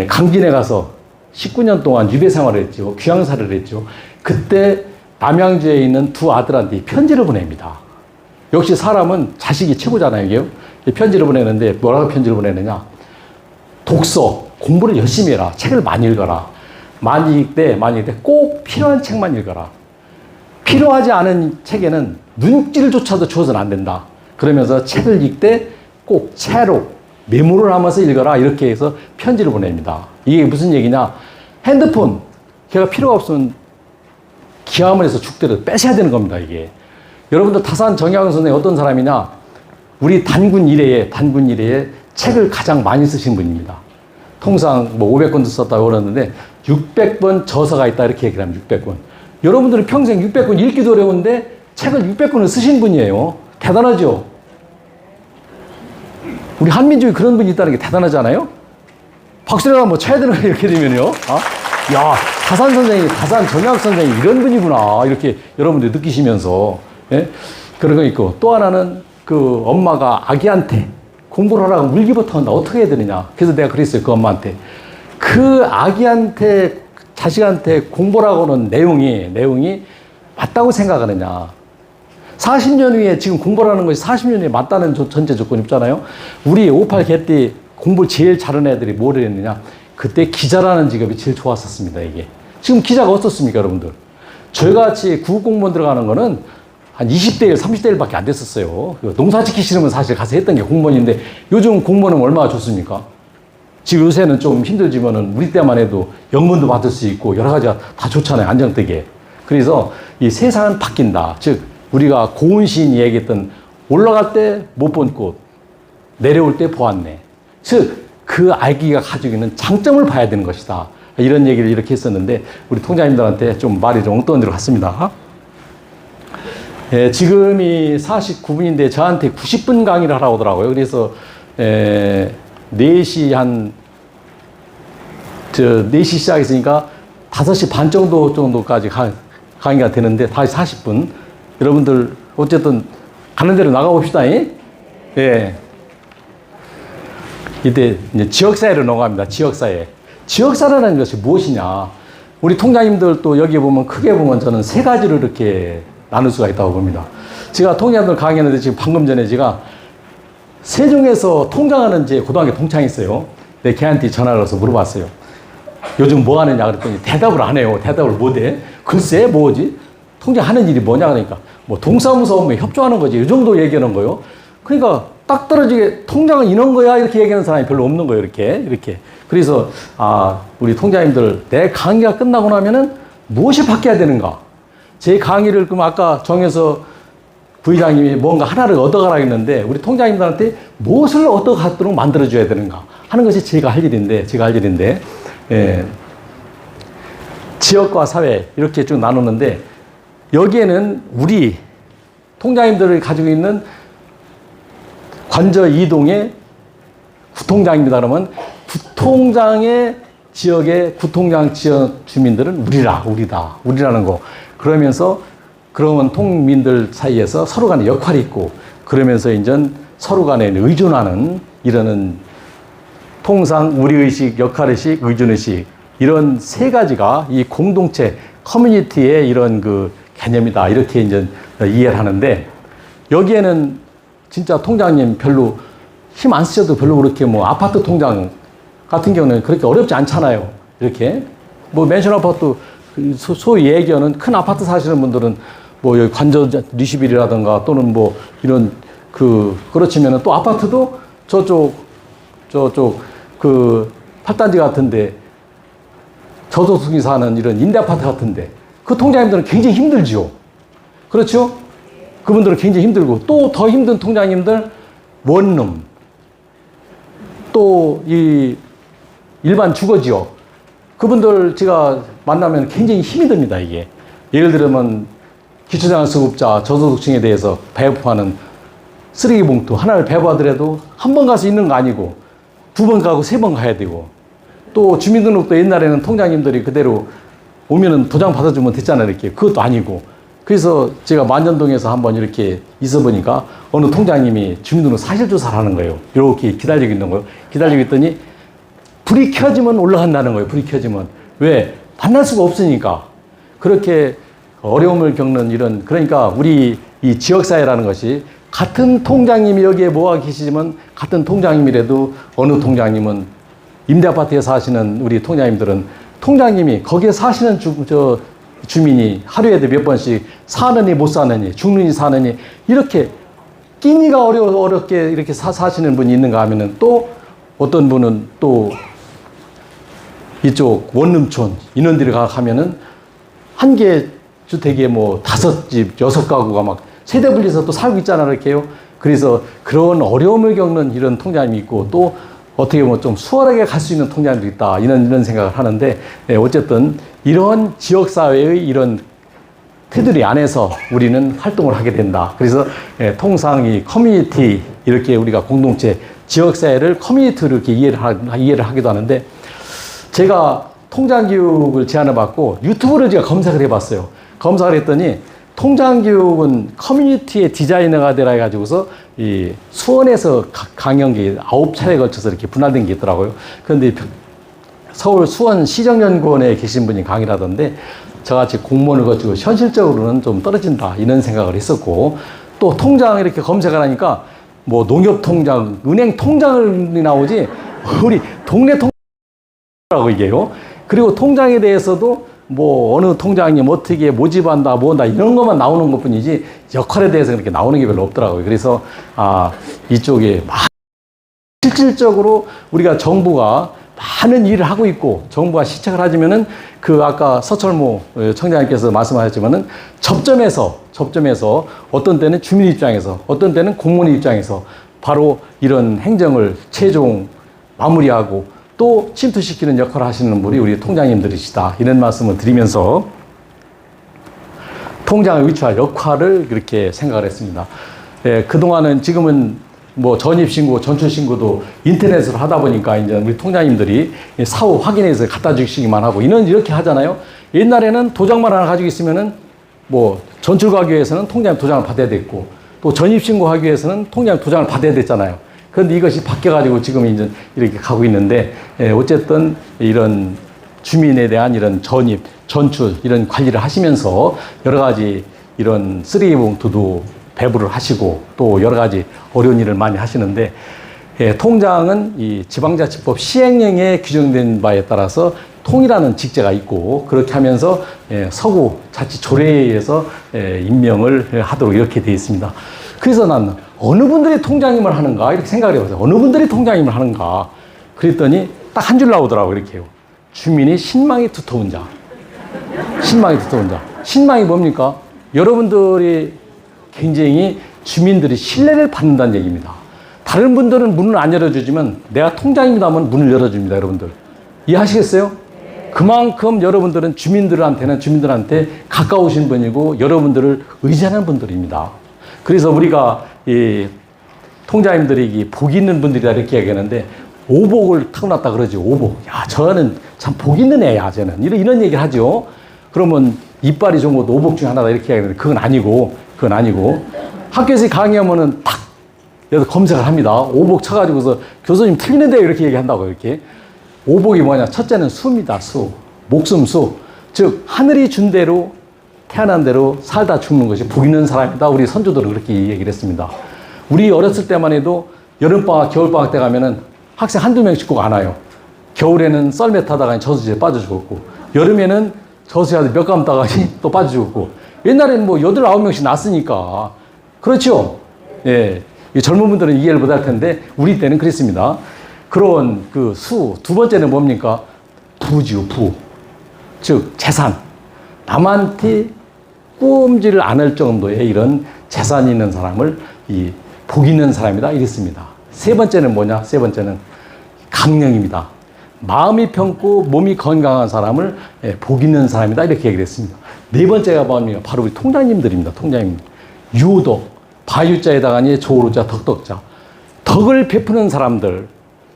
강진에 가서 19년 동안 유배 생활을 했죠. 귀향살이를 했죠. 그때 남양주에 있는 2 아들한테 편지를 보냅니다. 역시 사람은 자식이 최고잖아요. 이게요. 편지를 보내는데 뭐라고 편지를 보내느냐. 독서, 공부를 열심히 해라. 책을 많이 읽어라. 많이 읽되 꼭 필요한 책만 읽어라. 필요하지 않은 책에는 눈길조차도 주어서는 안 된다. 그러면서 책을 읽되 꼭 채로 메모를 하면서 읽어라. 이렇게 해서 편지를 보냅니다. 이게 무슨 얘기냐. 핸드폰, 걔가 필요가 없으면 기함을 해서 죽더라도 뺏어야 되는 겁니다. 이게. 여러분들 다산 정약용 선생님 어떤 사람이냐. 우리 단군 이래에 책을 가장 많이 쓰신 분입니다. 통상 500권도 썼다고 그러는데 600권 저서가 있다 이렇게 얘기를 합니다. 600권. 여러분들은 평생 600권 읽기도 어려운데 책을 600권을 쓰신 분이에요. 대단하죠? 우리 한민족에 그런 분이 있다는 게 대단하지 않아요? 박수를 한번 쳐야 되는 거예요, 이렇게 되면요. 야, 다산 정약 선생이 이런 분이구나. 이렇게 여러분들 느끼시면서. 예? 그런 거 있고. 또 하나는 그 엄마가 아기한테 공부를 하라고 물기부터 한다. 어떻게 해야 되느냐. 그래서 내가 그랬어요, 그 엄마한테. 그 아기한테, 자식한테 공부라고 하는 내용이 맞다고 생각하느냐. 40년 후에 지금 공부를 하는 것이 40년 후에 맞다는 전제 조건이 없잖아요. 우리 58 개띠 공부를 제일 잘하는 애들이 뭘 했느냐. 그때 기자라는 직업이 제일 좋았었습니다, 이게. 지금 기자가 어떻습니까, 여러분들? 저희같이 구급공무원 들어가는 거는 한 20대 1, 30대 1밖에 안 됐었어요. 농사 짓기 싫으면 사실 가서 했던 게 공무원인데 요즘 공무원은 얼마나 좋습니까? 지금 요새는 좀 힘들지만은 우리 때만 해도 연금도 받을 수 있고 여러 가지가 다 좋잖아요. 안정되게. 그래서 이 세상은 바뀐다. 즉 우리가 고은 시인이 얘기했던 올라갈 때 못 본 꽃, 내려올 때 보았네. 즉 그 알기가 가지고 있는 장점을 봐야 되는 것이다. 이런 얘기를 이렇게 했었는데 우리 통장님들한테 좀 말이 좀 엉뚱한 데로 갔습니다. 지금이 49분인데 저한테 90분 강의를 하라고 하더라고요. 그래서 4시 4시 시작했으니까 5시 반 정도까지 강의가 되는데 다시 40분. 여러분들 어쨌든 가는 대로 나가봅시다. 예. 이때 이제 지역사회로 넘어갑니다. 지역사회. 지역사회라는 것이 무엇이냐. 우리 통장님들 또 여기 보면 크게 보면 저는 세 가지로 이렇게 나눌 수가 있다고 봅니다. 제가 통장님들 강의했는데 지금 방금 전에 제가 세종에서 통장하는 제 고등학교 동창이 있어요. 내 걔한테 전화를 해서 물어봤어요. 요즘 뭐 하느냐 그랬더니 대답을 안 해요. 대답을 못 해. 글쎄 뭐지? 통장하는 일이 뭐냐 그러니까 뭐 동사무소 업무에 협조하는 거지. 이 정도 얘기하는 거예요. 그러니까 딱 떨어지게 통장은 이런 거야 이렇게 얘기하는 사람이 별로 없는 거예요. 이렇게. 그래서 우리 통장님들 내 강의가 끝나고 나면은 무엇이 바뀌어야 되는가? 제 강의를 그럼 아까 정해서 부의장님이 뭔가 하나를 얻어가라 했는데 우리 통장님들한테 무엇을 얻어가도록 만들어줘야 되는가 하는 것이 제가 할 일인데 지역과 사회 이렇게 쭉 나누는데 여기에는 우리 통장님들이 가지고 있는 관저 이동의 구통장입니다. 그러면 구통장의 지역의 구통장 지역 주민들은 우리라는 거. 그러면 통민들 사이에서 서로 간에 역할이 있고 그러면서 이제 서로 간에 의존하는 이러는 통상 우리의식, 역할의식, 의존의식 이런 세 가지가 이 공동체 커뮤니티의 이런 그 개념이다. 이렇게 이제 이해를 하는데 여기에는 진짜 통장님 별로 힘 안 쓰셔도 별로 그렇게 뭐 아파트 통장 같은 경우는 그렇게 어렵지 않잖아요. 이렇게 뭐 맨션 아파트 소위 얘기하는 큰 아파트 사시는 분들은 뭐 여기 관저 리시빌이라든가 또는 뭐 이런 그렇지면은 또 아파트도 저쪽 그 8단지 같은데 저소득이 사는 이런 임대 아파트 같은데 그 통장님들은 굉장히 힘들지요. 그렇죠? 그분들은 굉장히 힘들고 또 더 힘든 통장님들 원룸 또 이 일반 주거지역 그분들 제가 만나면 굉장히 힘이 듭니다. 이게 예를 들면 기초생활수급자 저소득층에 대해서 배부하는 쓰레기 봉투 하나를 배부하더라도 한 번 가서 있는 거 아니고 2번 가고 3번 가야 되고 또 주민등록도 옛날에는 통장님들이 그대로 오면은 도장 받아주면 됐잖아요. 이렇게 그것도 아니고 그래서 제가 만전동에서 한번 이렇게 있어 보니까 어느 통장님이 주민등록 사실조사를 하는 거예요. 이렇게 기다리고 있는 거예요. 기다리고 있더니 불이 켜지면 올라간다는 거예요. 불이 켜지면. 왜? 만날 수가 없으니까. 그렇게 어려움을 겪는 이런, 그러니까 우리 이 지역사회라는 것이 같은 통장님이 여기에 모아 계시지만 같은 통장님이라도 어느 통장님은 임대아파트에 사시는 우리 통장님들은 통장님이 거기에 사시는 주민이 하루에도 몇 번씩 사느니 못 사느니 죽느니 사느니 이렇게 끼니가 어렵게 이렇게 사시는 분이 있는가 하면은 또 어떤 분은 또 이쪽 원룸촌 인원들이 가면은 한 개 주택에 뭐 5집, 6가구가 막 세대 분리해서 또 살고 있잖아, 이렇게요. 그래서 그런 어려움을 겪는 이런 통장님이 있고 또 어떻게 보면 좀 수월하게 갈 수 있는 통장도 있다. 이런 생각을 하는데, 어쨌든 이런 지역사회의 이런 테두리 안에서 우리는 활동을 하게 된다. 그래서 통상 이 커뮤니티, 이렇게 우리가 공동체, 지역사회를 커뮤니티로 이렇게 이해를 하기도 하는데, 제가 통장교육을 제안을 받고 유튜브를 제가 검색을 해봤어요. 검색을 했더니 통장교육은 커뮤니티의 디자이너가 되라 해가지고서 이 수원에서 강연기 9차례에 걸쳐서 이렇게 분할된 게 있더라고요. 그런데 서울 수원 시정연구원에 계신 분이 강의를 하던데 저같이 공무원을 거치고 현실적으로는 좀 떨어진다 이런 생각을 했었고 또 통장 이렇게 검색을 하니까 뭐 농협통장, 은행 통장이 나오지 우리 동네 통장이라고 이게요. 그리고 통장에 대해서도 뭐 어느 통장님 어떻게 모집한다 뭐한다 이런 것만 나오는 것 뿐이지 역할에 대해서 그렇게 나오는 게 별로 없더라고요. 그래서 이쪽에 실질적으로 우리가 정부가 많은 일을 하고 있고 정부가 시책을 하지만은 그 아까 서철모 청장님께서 말씀하셨지만은 접점에서 어떤 때는 주민 입장에서 어떤 때는 공무원 입장에서 바로 이런 행정을 최종 마무리하고 또 침투시키는 역할을 하시는 분이 우리 통장님들이시다. 이런 말씀을 드리면서 통장을 위치할 역할을 그렇게 생각을 했습니다. 그동안은 지금은 뭐 전입신고, 전출신고도 인터넷으로 하다 보니까 이제 우리 통장님들이 사후 확인해서 갖다 주시기만 하고 이렇게 하잖아요. 옛날에는 도장만 하나 가지고 있으면은 뭐 전출하기 위해서는 통장 도장을 받아야 됐고 또 전입신고하기 위해서는 통장 도장을 받아야 됐잖아요. 그런데 이것이 바뀌어가지고 지금 이제 이렇게 가고 있는데, 어쨌든 이런 주민에 대한 이런 전입, 전출, 이런 관리를 하시면서 여러 가지 이런 쓰레기 봉투도 배부를 하시고 또 여러 가지 어려운 일을 많이 하시는데, 통장은 이 지방자치법 시행령에 규정된 바에 따라서 통이라는 직제가 있고 그렇게 하면서 서구 자치조례에 의해서 임명을 하도록 이렇게 되어 있습니다. 그래서 나는 어느 분들이 통장임을 하는가 이렇게 생각을 해봤어요. 어느 분들이 통장임을 하는가 그랬더니 딱 한 줄 나오더라고요. 이렇게 해요. 주민이 신망이 두터운 자. 신망이 두터운 자. 신망이 뭡니까? 여러분들이 굉장히 주민들이 신뢰를 받는다는 얘기입니다. 다른 분들은 문을 안 열어주지만 내가 통장입니다 하면 문을 열어줍니다. 여러분들 이해하시겠어요? 그만큼 여러분들은 주민들한테 가까우신 분이고 여러분들을 의지하는 분들입니다. 그래서 우리가 이 통장님들이 복 있는 분들이다 이렇게 얘기하는데 오복을 타고났다 그러죠. 오복. 야, 저는 참 복 있는 애야, 저는. 이런 얘기를 하죠. 그러면 이빨이 좋은 것도 오복 중에 하나다 이렇게 얘기하는데 그건 아니고 학교에서 강의하면은 탁 여기서 검색을 합니다. 오복 쳐가지고서 교수님 틀리는데 이렇게 얘기한다고 이렇게. 오복이 뭐냐? 첫째는 수입니다. 수. 목숨 수. 즉 하늘이 준 대로 태어난 대로 살다 죽는 것이 복 있는 사람이다. 우리 선조들은 그렇게 얘기를 했습니다. 우리 어렸을 때만 해도 여름방학, 겨울방학 때 가면은 학생 한두 명씩 꼭 안 와요. 겨울에는 썰매 타다가 저수지에 빠져 죽었고, 여름에는 저수지에 몇 감 따가 또 빠져 죽었고, 옛날에는 뭐 8, 9명씩 났으니까. 그렇죠? 예. 젊은 분들은 이해를 못 할 텐데, 우리 때는 그랬습니다. 그런 그 수, 두 번째는 뭡니까? 부지요, 부. 즉, 재산. 남한테 꾸엄지를 않을 정도의 이런 재산이 있는 사람을 복 있는 사람이다 이랬습니다. 세 번째는 뭐냐? 세 번째는 강령입니다. 마음이 평고 몸이 건강한 사람을 복 있는 사람이다 이렇게 얘기를 했습니다. 네 번째가 뭐냐? 바로 우리 통장님들입니다. 통장님. 유덕, 바유자에다가 조루자, 덕덕자. 덕을 베푸는 사람들,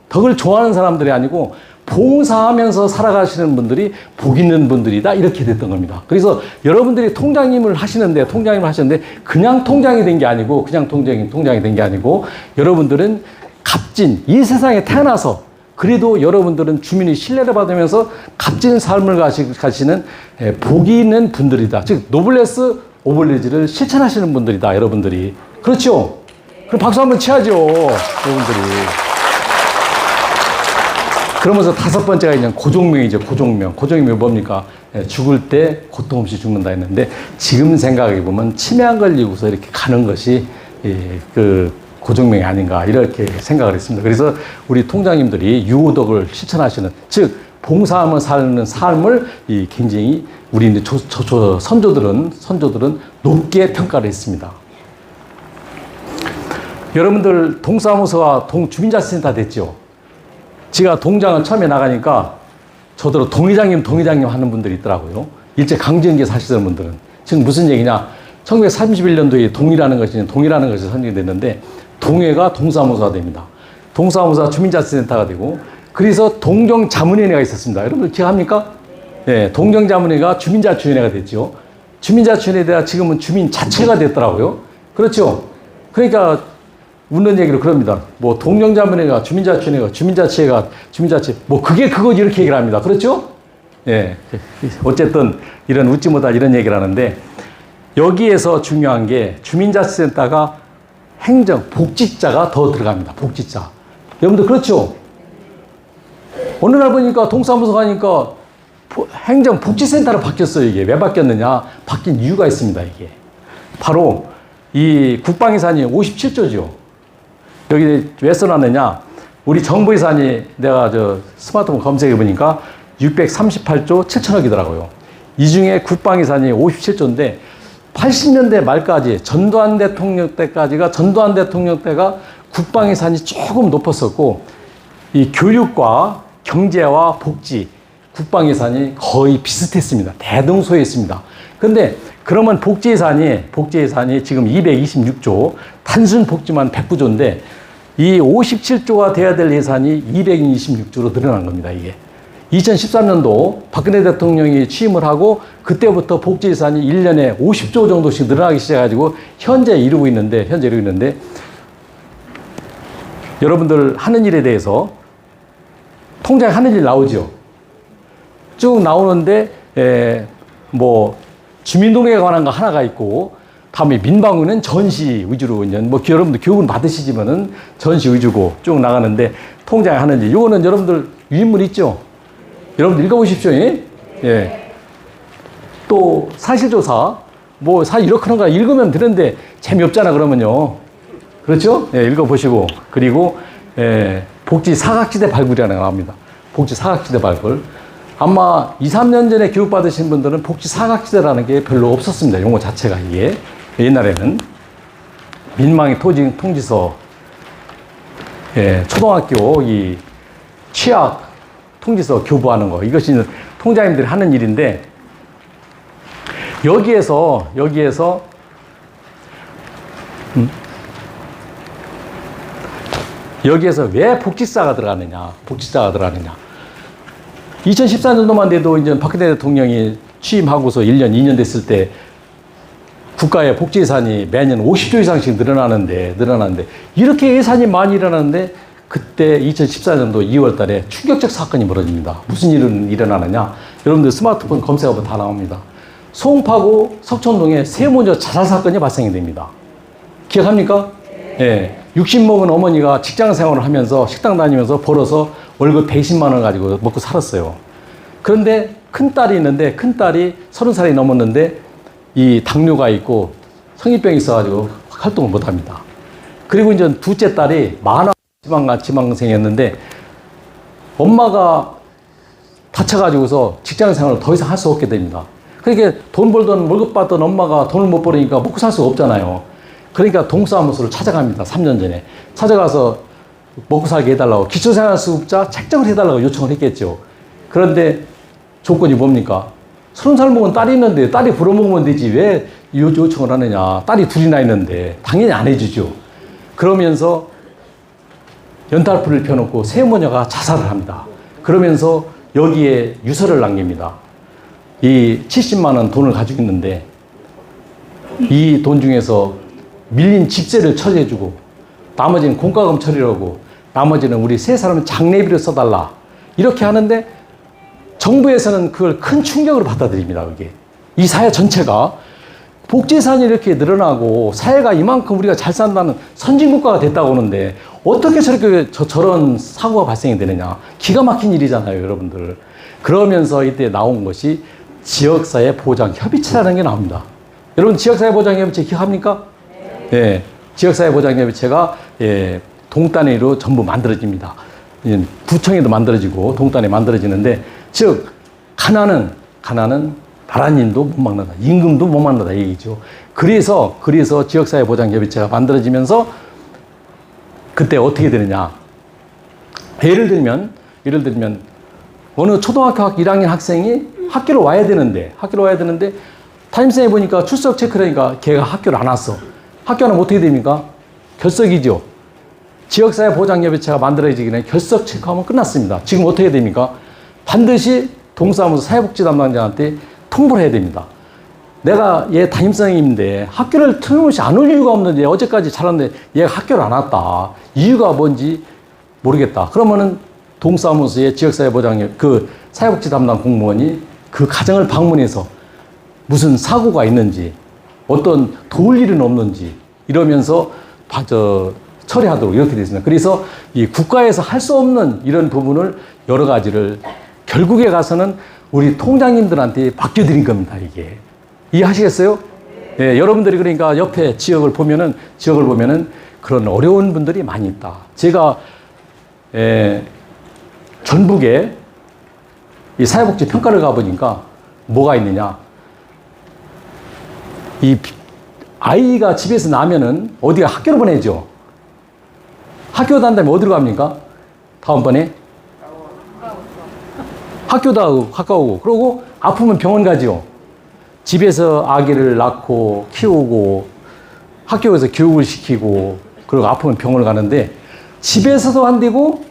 덕을 좋아하는 사람들이 아니고 봉사하면서 살아가시는 분들이 복 있는 분들이다 이렇게 됐던 겁니다. 그래서 여러분들이 통장님을 하시는데 그냥 통장이 된 게 아니고 통장이 된 게 아니고 여러분들은 값진 이 세상에 태어나서 그래도 여러분들은 주민이 신뢰를 받으면서 값진 삶을 가시는 복이 있는 분들이다. 즉 노블레스 오블리지를 실천하시는 분들이다. 여러분들이. 그렇죠? 그럼 박수 한번 쳐야죠. 여러분들이. 그러면서 다섯 번째가 이제 고종명이죠. 고종명이 뭡니까? 죽을 때 고통 없이 죽는다 했는데 지금 생각해 보면 치매 안 걸리고서 이렇게 가는 것이 그 고종명이 아닌가 이렇게 생각을 했습니다. 그래서 우리 통장님들이 유호덕을 실천하시는 즉 봉사하며 사는 삶을 굉장히 우리 선조들은 높게 평가를 했습니다. 여러분들 동사무소가 주민자치센터 됐죠. 제가 동장을 처음에 나가니까 저더러 동의장님 하는 분들이 있더라고요. 일제 강점기에 사시던 분들은. 지금 무슨 얘기냐. 1931년도에 동이라는 것이 선정이 됐는데 동해가 동사무소가 됩니다. 동사무소가 주민자치센터가 되고 그래서 동정자문위원회가 있었습니다. 여러분들 기억합니까? 네, 동정자문위원회가 주민자치위원회가 됐죠. 주민자치위원회가 지금은 주민자체가 됐더라고요. 그렇죠? 그러니까 웃는 얘기로 그럽니다. 뭐 동정자문회가 주민자치회가 뭐 그게 그거지 이렇게 얘기를 합니다. 그렇죠? 예. 어쨌든 이런 웃지 못할 이런 얘기를 하는데 여기에서 중요한 게 주민자치센터가 복지자가 더 들어갑니다. 복지자. 여러분들 그렇죠? 어느 날 보니까 동사무소 가니까 행정복지센터로 바뀌었어요. 이게 왜 바뀌었느냐? 바뀐 이유가 있습니다. 이게 바로 이 국방예산이 57조죠. 여기 왜 써놨느냐? 우리 정부 예산이 내가 저 스마트폰 검색해 보니까 638조 7천억이더라고요. 이 중에 국방 예산이 57조인데 80년대 말까지 전두환 대통령 때가 국방 예산이 조금 높았었고 이 교육과 경제와 복지 국방 예산이 거의 비슷했습니다. 대등소했습니다. 근데 그러면 복지 예산이 지금 226조, 단순 복지만 109조인데 이 57조가 돼야 될 예산이 226조로 늘어난 겁니다. 이게 2013년도 박근혜 대통령이 취임을 하고 그때부터 복지 예산이 1년에 50조 정도씩 늘어나기 시작해가지고 현재 이루고 있는데 여러분들 하는 일에 대해서 통장에 하는 일 나오죠. 쭉 나오는데 뭐 주민등록에 관한 거 하나가 있고 다음에 민방위는 전시 위주로 이제 뭐 여러분들 교육은 받으시지만은 전시 위주고 쭉 나가는데 통장에 하는 일 이거는 여러분들 유인물 있죠. 여러분들 읽어보십시오. 예. 또 사실조사 뭐 이렇게 하는 거 읽으면 되는데 재미없잖아 그러면요. 그렇죠? 예, 읽어보시고 그리고 복지 사각지대 발굴이라는 거 나옵니다. 복지 사각지대 발굴. 아마 2, 3년 전에 교육받으신 분들은 복지 사각지대라는 게 별로 없었습니다. 용어 자체가 이게. 옛날에는 민방위 통지서, 초등학교 이 취약 통지서 교부하는 거. 이것이 통장님들이 하는 일인데 여기에서 왜 복지사가 들어가느냐. 2014년도만 돼도 이제 박근혜 대통령이 취임하고서 1년, 2년 됐을 때 국가의 복지 예산이 매년 50조 이상씩 늘어나는데 이렇게 예산이 많이 일어나는데 그때 2014년도 2월 달에 충격적 사건이 벌어집니다. 무슨 일은 일어나느냐? 여러분들 스마트폰 검색하면 다 나옵니다. 송파구 석촌동에 세모녀 자살 사건이 발생이 됩니다. 기억합니까? 예. 60 먹은 어머니가 직장 생활을 하면서 식당 다니면서 벌어서 월급 120만 원 가지고 먹고 살았어요. 그런데 큰딸이 있는데 큰딸이 30살이 넘었는데 이 당뇨가 있고 성인병이 있어가지고 활동을 못 합니다. 그리고 이제 둘째 딸이 지방생이었는데 엄마가 다쳐가지고서 직장 생활을 더 이상 할 수 없게 됩니다. 그러니까 돈 벌던 월급 받던 엄마가 돈을 못 벌으니까 먹고 살 수가 없잖아요. 그러니까 동사무소를 찾아갑니다. 3년 전에. 찾아가서 먹고 살게 해달라고 기초생활수급자 책정을 해달라고 요청을 했겠죠. 그런데 조건이 뭡니까? 30살 먹은 딸이 있는데 딸이 부려먹으면 되지 왜 요청을 하느냐. 딸이 둘이나 있는데 당연히 안 해주죠. 그러면서 연달풀을 펴놓고 세모녀가 자살을 합니다. 그러면서 여기에 유서를 남깁니다. 이 70만 원 돈을 가지고 있는데 이 돈 중에서 밀린 집세를 처리해주고 나머지는 공과금 처리하고 나머지는 우리 세 사람은 장례비를 써달라 이렇게 하는데 정부에서는 그걸 큰 충격으로 받아들입니다. 그게 이 사회 전체가 복지예산이 이렇게 늘어나고 사회가 이만큼 우리가 잘 산다는 선진국가가 됐다고 하는데 어떻게 저런 사고가 발생이 되느냐. 기가 막힌 일이잖아요, 여러분들. 그러면서 이때 나온 것이 지역사회 보장 협의체라는 게 나옵니다. 여러분 지역사회 보장 협의체 기억합니까? 네. 지역사회 보장 협의체가 동단위로 전부 만들어집니다. 구청에도 만들어지고 동단에 만들어지는데 즉 가난은 나라님도 못 막는다. 임금도 못 막는다 이 얘기죠. 그래서 지역사회 보장 협의체가 만들어지면서 그때 어떻게 되느냐. 예를 들면 어느 초등학교 1학년 학생이 학교로 와야 되는데 담임선생님이 보니까 출석 체크라니까 걔가 학교를 안 왔어. 학교 안 오면 어떻게 됩니까? 결석이죠. 지역사회 보장협의체가 만들어지기 전에 결석 체크하면 끝났습니다. 지금 어떻게 됩니까? 반드시 동사무소 사회복지 담당자한테 통보를 해야 됩니다. 내가 얘 담임선생님인데 학교를 틀림없이 안 올 이유가 없는데 어제까지 잘하는데 얘가 학교를 안 왔다. 이유가 뭔지 모르겠다. 그러면은 동사무소의 지역사회 보장협 그 사회복지 담당 공무원이 그 가정을 방문해서 무슨 사고가 있는지 어떤 도울 일은 없는지 이러면서 처리하도록 이렇게 되어 있습니다. 그래서 이 국가에서 할 수 없는 이런 부분을 여러 가지를 결국에 가서는 우리 통장님들한테 맡겨드린 겁니다, 이게. 이해하시겠어요? 예, 여러분들이 그러니까 옆에 지역을 보면은 그런 어려운 분들이 많이 있다. 제가, 전북에 이 사회복지 평가를 가보니까 뭐가 있느냐. 이 아이가 집에서 나면은 어디가 학교로 보내죠. 학교 간 다음에 어디로 갑니까? 다음번에? 학교도 가까우고, 그러고 아프면 병원 가죠. 집에서 아기를 낳고 키우고 학교에서 교육을 시키고 그리고 아프면 병원을 가는데 집에서도 안 되고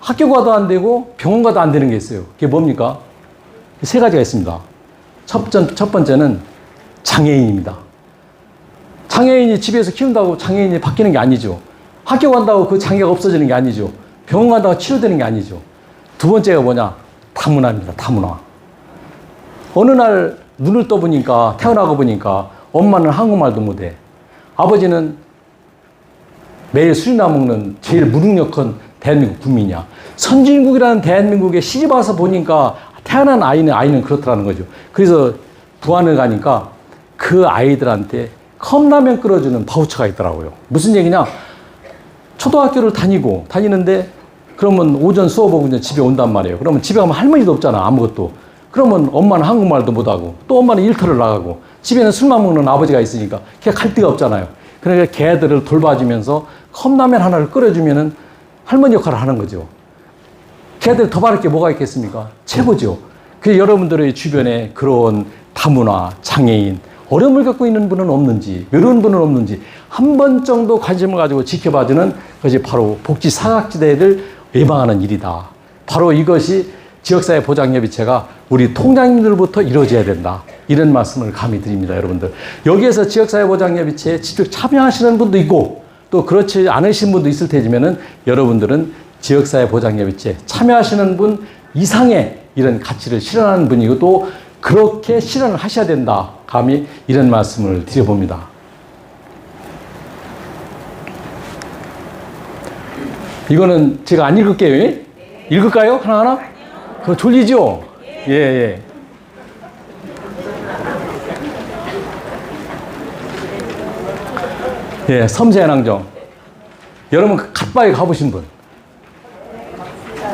학교 가도 안 되고 병원 가도 안 되는 게 있어요. 그게 뭡니까? 세 가지가 있습니다. 첫 번째는 장애인입니다. 장애인이 집에서 키운다고 장애인이 바뀌는 게 아니죠. 학교 간다고 그 장애가 없어지는 게 아니죠. 병원 간다고 치료되는 게 아니죠. 두 번째가 뭐냐? 다문화입니다. 다문화. 어느 날 눈을 떠보니까 태어나고 보니까 엄마는 한국말도 못해. 아버지는 매일 술이나 먹는 제일 무능력한 대한민국 국민이야. 선진국이라는 대한민국에 시집 와서 보니까 태어난 아이는 그렇더라는 거죠. 그래서 부안을 가니까 그 아이들한테 컵라면 끓여주는 바우처가 있더라고요. 무슨 얘기냐? 초등학교를 다니는데 그러면 오전 수업하고 이제 집에 온단 말이에요. 그러면 집에 가면 할머니도 없잖아, 아무것도. 그러면 엄마는 한국말도 못하고 또 엄마는 일터를 나가고 집에는 술만 먹는 아버지가 있으니까 걔 갈 데가 없잖아요. 그러니까 걔들을 돌봐주면서 컵라면 하나를 끓여주면은 할머니 역할을 하는 거죠. 걔들 더 바랄 게 뭐가 있겠습니까? 최고죠. 그래서 여러분들의 주변에 그런 다문화, 장애인, 어려움을 겪고 있는 분은 없는지, 외로운 분은 없는지 한 번 정도 관심을 가지고 지켜봐주는 것이 바로 복지 사각지대를 예방하는 일이다. 바로 이것이 지역사회 보장협의체가 우리 통장님들부터 이루어져야 된다. 이런 말씀을 감히 드립니다, 여러분들. 여기에서 지역사회 보장협의체에 직접 참여하시는 분도 있고 또 그렇지 않으신 분도 있을 테지만은 여러분들은 지역사회 보장협의체 참여하시는 분 이상의 이런 가치를 실현하는 분이고 또 그렇게 실현을 하셔야 된다. 감히 이런 말씀을 드려봅니다. 이거는 제가 안 읽을게요. 읽을까요? 하나하나? 그거 졸리죠? 예. 예, 섬세한항정. 여러분, 갓바위 가보신 분?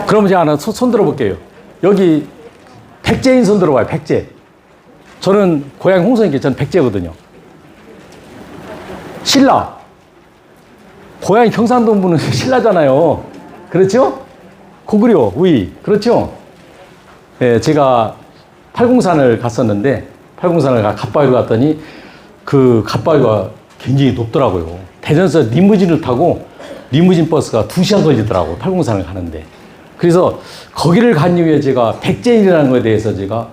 그러면 제가 하나 손 들어볼게요. 여기 백제인 손 들어봐요, 백제. 저는 고향 홍성이니까 저는 백제거든요. 신라. 고향이 경상도 분은 신라잖아요. 그렇죠? 고구려, 우이. 그렇죠? 예, 제가 팔공산을 갔었는데, 갓바위로 갔더니 그 갓바위가 굉장히 높더라고요. 대전에서 리무진을 타고 리무진 버스가 2시간 걸리더라고요. 팔공산을 가는데. 그래서 거기를 간 이후에 제가 백제인이라는 것에 대해서 제가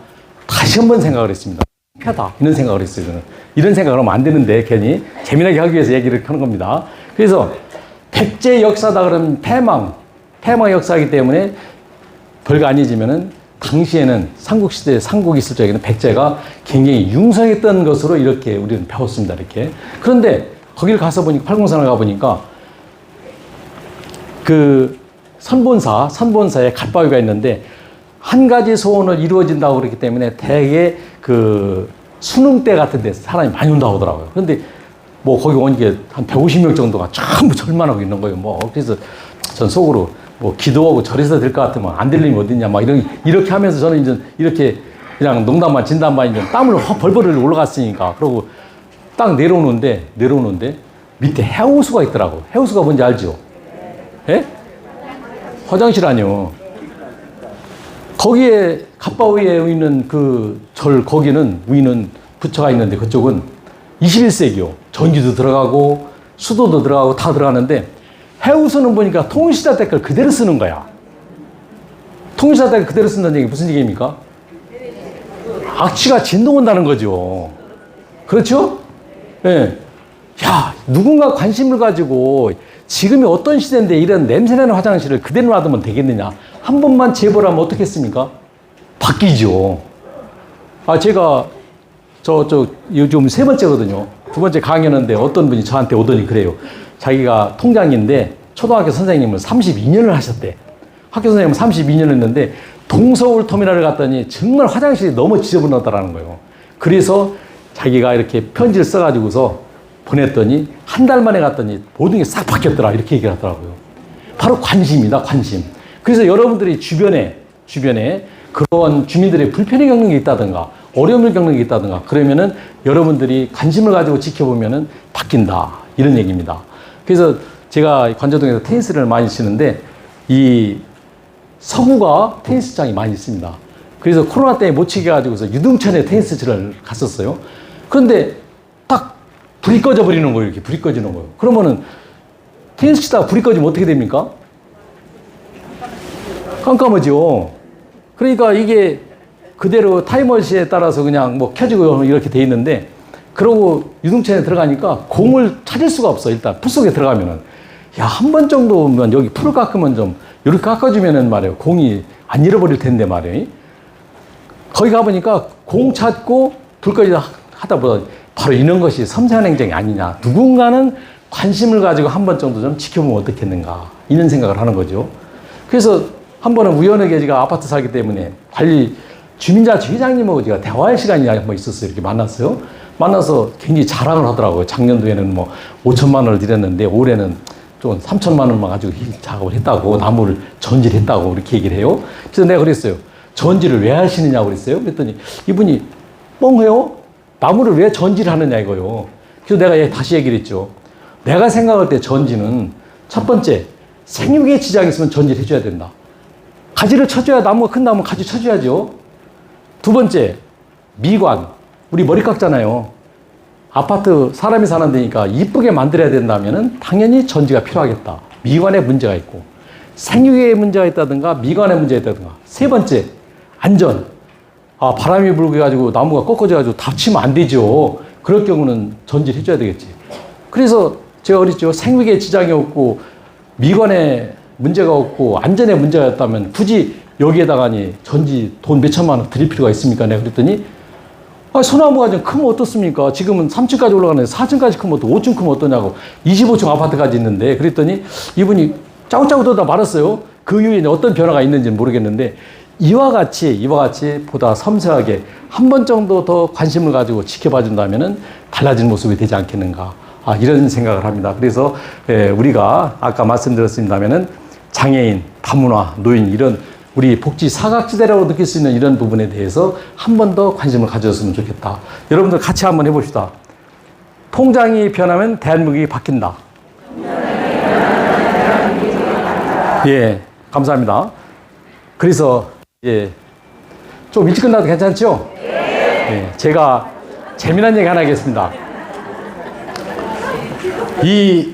다시 한번 생각을 했습니다. 폐다. 이런 생각을 했어요, 저는. 이런 생각을 하면 안 되는데, 괜히 재미나게 하기 위해서 얘기를 하는 겁니다. 그래서 백제 역사다 그러면 패망 역사이기 때문에 별거 아니지만은 당시에는 삼국시대 삼국이 있을 적에는 백제가 굉장히 융성했던 것으로 이렇게 우리는 배웠습니다. 이렇게. 그런데 거기를 가서 보니까 팔공산을 가보니까 그 선본사에 갓바위가 있는데 한 가지 소원을 이루어진다고 그랬기 때문에 대개 그 수능 때 같은 데서 사람이 많이 온다고 하더라고요. 그런데 뭐 거기 오니까 한 150명 정도가 전부 절만 하고 있는 거예요. 뭐 그래서 전 속으로 뭐 기도하고 절에서 될 것 같으면 안 될 일이 어딨냐 막 이렇게 하면서 저는 이제 이렇게 그냥 농담만 진담만 이제 땀을 벌벌 올라갔으니까 그러고 딱 내려오는데 밑에 해우수가 있더라고. 해우수가 뭔지 알죠? 예? 화장실 아니요. 거기에 갓바위에 있는 그 절 거기는 위는 부처가 있는데 그쪽은 21세기요. 전기도 들어가고 수도도 들어가고 다 들어가는데 해우수는 보니까 통일시대 때 걸 그대로 쓰는 거야. 통일시대 때 그대로 쓴다는 얘기 무슨 얘기입니까? 악취가 진동한다는 거죠. 그렇죠? 예. 야, 누군가 관심을 가지고 지금이 어떤 시대인데 이런 냄새나는 화장실을 그대로 놔두면 되겠느냐. 한 번만 제보를 하면 어떻겠습니까? 바뀌죠. 제가 요즘 3번째거든요. 2번째 강연인데 어떤 분이 저한테 오더니 그래요. 자기가 통장인데 초등학교 선생님을 32년을 하셨대. 학교 선생님을 32년 했는데 동서울 터미널을 갔더니 정말 화장실이 너무 지저분하다라는 거예요. 그래서 자기가 이렇게 편지를 써가지고서 보냈더니 한 달 만에 갔더니 모든 게 싹 바뀌었더라 이렇게 얘기를 하더라고요. 바로 관심이다, 관심. 그래서 여러분들이 주변에 그런 주민들의 불편을 겪는 게 있다든가 어려움을 겪는 게 있다든가 그러면은 여러분들이 관심을 가지고 지켜보면은 바뀐다 이런 얘기입니다. 그래서 제가 관저동에서 테니스를 많이 치는데 이 서구가 테니스장이 많이 있습니다. 그래서 코로나 때문에 못 치게 가지고서 유등천에 테니스장을 갔었어요. 그런데 딱 불이 꺼져 버리는 거예요. 이렇게 불이 꺼지는 거예요. 그러면은 테니스 치다가 불이 꺼지면 어떻게 됩니까? 깜깜하죠. 그러니까 이게 그대로 타이머시에 따라서 그냥 뭐 켜지고 이렇게 돼 있는데 그러고 유등천에 들어가니까 공을 찾을 수가 없어. 일단 풀 속에 들어가면은 야, 한 번 정도면 여기 풀을 깎으면 좀 이렇게 깎아주면은 말이에요. 공이 안 잃어버릴 텐데 말이에요. 거기 가보니까 공 찾고 불 꺼지다 하다 보다 바로 이런 것이 섬세한 행정이 아니냐. 누군가는 관심을 가지고 한 번 정도 좀 지켜보면 어떻겠는가. 이런 생각을 하는 거죠. 그래서 한 번은 우연하게 제가 아파트 살기 때문에 관리 주민자치 회장님하고 제가 대화할 시간이 한번 있었어요. 이렇게 만났어요. 만나서 굉장히 자랑을 하더라고요. 작년도에는 뭐 5천만 원을 드렸는데 올해는 좀 3천만 원만 가지고 작업을 했다고, 나무를 전지를 했다고 이렇게 얘기를 해요. 그래서 내가 그랬어요. 전지를 왜 하시느냐고 그랬어요. 그랬더니 이분이 뻥해요. 나무를 왜 전지를 하느냐 이거요. 그래서 내가 다시 얘기를 했죠. 내가 생각할 때 전지는 첫 번째 생육에 지장이 있으면 전지를 해줘야 된다. 가지를 쳐줘야 나무가 큰 나무는 가지 쳐줘야죠. 두 번째 미관. 우리 머리 깎잖아요. 아파트 사람이 사는 데니까 이쁘게 만들어야 된다면 당연히 전지가 필요하겠다. 미관에 문제가 있고 생육에 문제가 있다든가 미관에 문제가 있다든가. 세 번째 안전. 아, 바람이 불고 해가지고 나무가 꺾어져가지고 다치면 안 되죠. 그럴 경우는 전지를 해줘야 되겠지. 그래서 제가 그랬죠. 생육에 지장이 없고 미관에 문제가 없고 안전에 문제가 있다면 굳이 여기에다가니 전지 돈 몇 천만 원 드릴 필요가 있습니까? 내가 그랬더니 아, 소나무가 좀 크면 어떻습니까? 지금은 3층까지 올라가는데 4층까지 크면 어떠, 5층 크면 어떠냐고. 25층 아파트까지 있는데 그랬더니 이분이 짜고짜고 떠다 말았어요. 그 이후에 어떤 변화가 있는지는 모르겠는데 이와 같이 보다 섬세하게 한 번 정도 더 관심을 가지고 지켜봐 준다면은 달라진 모습이 되지 않겠는가. 아, 이런 생각을 합니다. 그래서 우리가 아까 말씀드렸습니다면은 장애인, 다문화, 노인 이런 우리 복지 사각지대라고 느낄 수 있는 이런 부분에 대해서 한 번 더 관심을 가졌으면 좋겠다. 여러분들 같이 한번 해봅시다. 통장이 변하면 대한민국이 바뀐다. 예, 감사합니다. 그래서 좀 일찍 끝나도 괜찮죠? 예, 제가 재미난 얘기 하나 하겠습니다. 이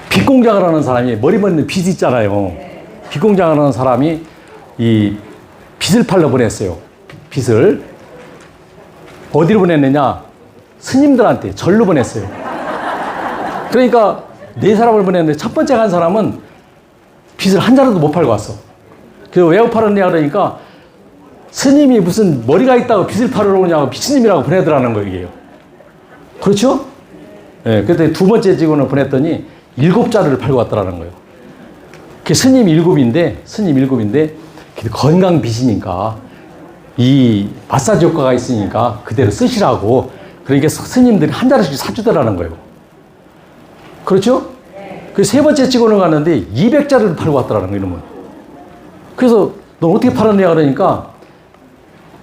빚공장을 하는 사람이 머리 맞는 빚이 있잖아요. 빚공장을 하는 사람이 이 빚을 팔러 보냈어요. 빚을 어디로 보냈느냐? 스님들한테 절로 보냈어요. 그러니까 네 사람을 보냈는데 첫 번째 간 사람은 빚을 한 자루도 못 팔고 왔어. 그래서 왜 못 팔았냐 그러니까 스님이 무슨 머리가 있다고 빚을 팔으러 오냐고 미친님이라고 보내더라는 거예요. 그렇죠? 예, 그때 두 번째 직원을 보냈더니 7자루를 팔고 왔더라는 거예요. 그 스님 7인데 건강 빚이니까 이 마사지 효과가 있으니까 그대로 쓰시라고 그러니까 스님들이 한 자루씩 사주더라는 거예요. 그렇죠? 그 세 번째 직원을 갔는데 200자루를 팔고 왔더라는 거예요, 이놈은. 그래서 너 어떻게 팔았냐 그러니까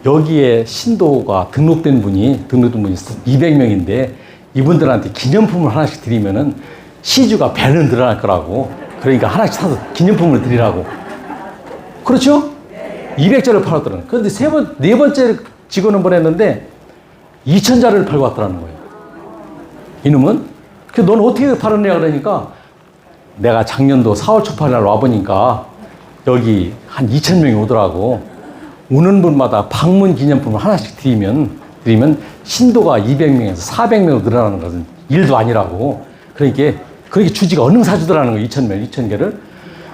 여기에 신도가 등록된 분이 200명인데 이분들한테 기념품을 하나씩 드리면은 시주가 배는 늘어날 거라고. 그러니까 하나씩 사서 기념품을 드리라고. 그렇죠? 200자를 팔았더라는. 그런데 네 번째 직원을 보냈는데 2,000자를 팔고 왔더라는 거예요. 이놈은. 그래서 넌 어떻게 팔았냐 그러니까 내가 작년도 4월 초팔 날 와보니까 여기 한 2,000명이 오더라고. 오는 분마다 방문 기념품을 하나씩 드리면 신도가 200명에서 400명으로 늘어나는 것은 일도 아니라고. 그러니까 그렇게 주지가 얼른 사주더라는 거예요. 2,000개를.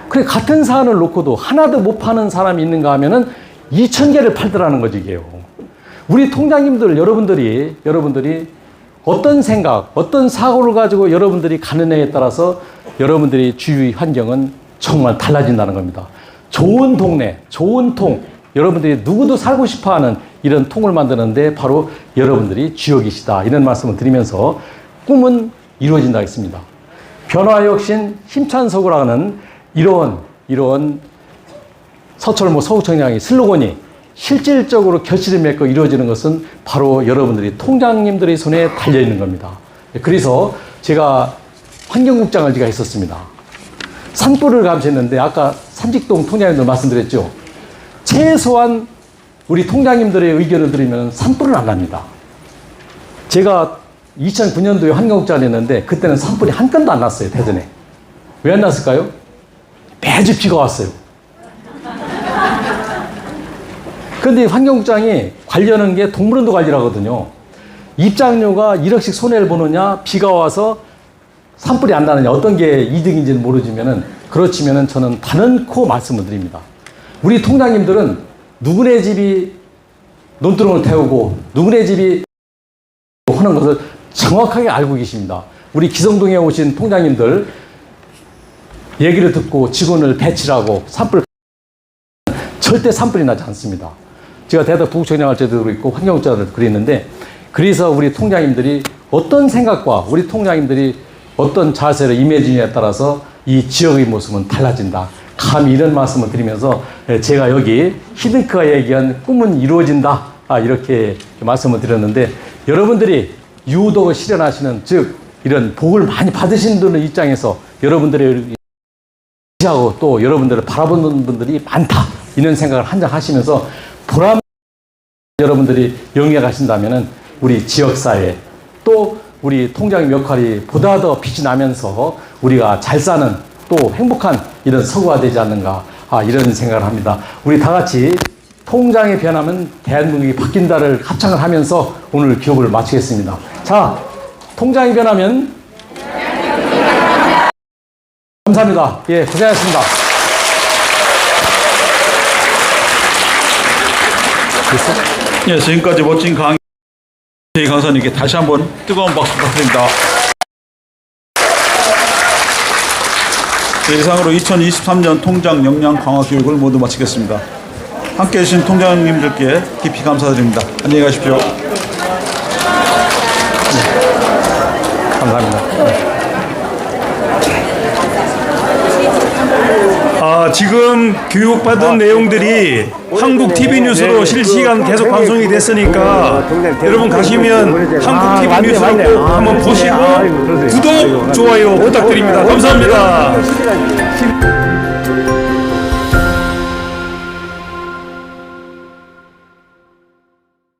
그래, 같은 사안을 놓고도 하나도 못 파는 사람이 있는가 하면은 2,000개를 팔더라는 거지, 이게요. 우리 통장님들, 여러분들이 어떤 생각, 어떤 사고를 가지고 여러분들이 가느냐에 따라서 여러분들이 주위 환경은 정말 달라진다는 겁니다. 좋은 동네, 좋은 통, 여러분들이 누구도 살고 싶어하는 이런 통을 만드는데 바로 여러분들이 주역이시다. 이런 말씀을 드리면서 꿈은 이루어진다 했습니다. 변화의 혁신 힘찬 서구라 하는 이런 서철모 서구청장의 슬로건이 실질적으로 결실을 맺고 이루어지는 것은 바로 여러분들이 통장님들의 손에 달려있는 겁니다. 그래서 제가 환경국장을 제가 했었습니다. 산불을 감시했는데 아까 삼직동 통장님들 말씀드렸죠. 최소한 우리 통장님들의 의견을 들으면 산불은 안 납니다. 제가 2009년도에 환경국장을 했는데 그때는 산불이 한 건도 안 났어요. 대전에. 왜 안 났을까요? 매주 비가 왔어요. 그런데 환경국장이 관리하는 게 동물원도 관리하거든요. 입장료가 1억씩 손해를 보느냐, 비가 와서 산불이 안 나느냐, 어떤 게 이득인지는 모르지만은, 그렇지만은 저는 단언코 말씀을 드립니다. 우리 통장님들은 누구네 집이 논두렁을 태우고, 누구네 집이 하는 것을 정확하게 알고 계십니다. 우리 기성동에 오신 통장님들 얘기를 듣고 직원을 배치하고 절대 산불이 나지 않습니다. 제가 대덕 부국청장할 때도 그랬고 환경국장을 그랬는데, 그래서 우리 통장님들이 어떤 생각과 우리 통장님들이 어떤 자세로 임해지냐에 따라서 이 지역의 모습은 달라진다. 감히 이런 말씀을 드리면서 제가 여기 히든크가 얘기한 꿈은 이루어진다. 이렇게 말씀을 드렸는데, 여러분들이 유독을 실현하시는, 즉 이런 복을 많이 받으시는 분들 입장에서 여러분들의 하고 또 여러분들을 바라보는 분들이 많다. 이런 생각을 한장 하시면서 보람 여러분들이 영위해 가신다면은 우리 지역사회 또 우리 통장의 역할이 보다 더 빛이 나면서 우리가 잘 사는 또 행복한 이런 서구가 되지 않는가 이런 생각을 합니다. 우리 다 같이 통장이 변하면 대한민국이 바뀐다를 합창을 하면서 오늘 기업을 마치겠습니다. 자, 통장이 변하면 감사합니다. 예, 고생하셨습니다. 예, 지금까지 멋진 강의 강사님께 다시 한번 뜨거운 박수 부탁드립니다. 네, 이상으로 2023년 통장 역량 강화 교육을 모두 마치겠습니다. 함께해 주신 통장님들께 깊이 감사드립니다. 안녕히 가십시오. 감사합니다. 지금 교육받은 내용들이 한국 TV 뉴스로 실시간 계속 방송이 됐으니까 여러분 가시면 한국 TV 뉴스로 꼭 한번 보시고 구독, 좋아요 부탁드립니다. 감사합니다.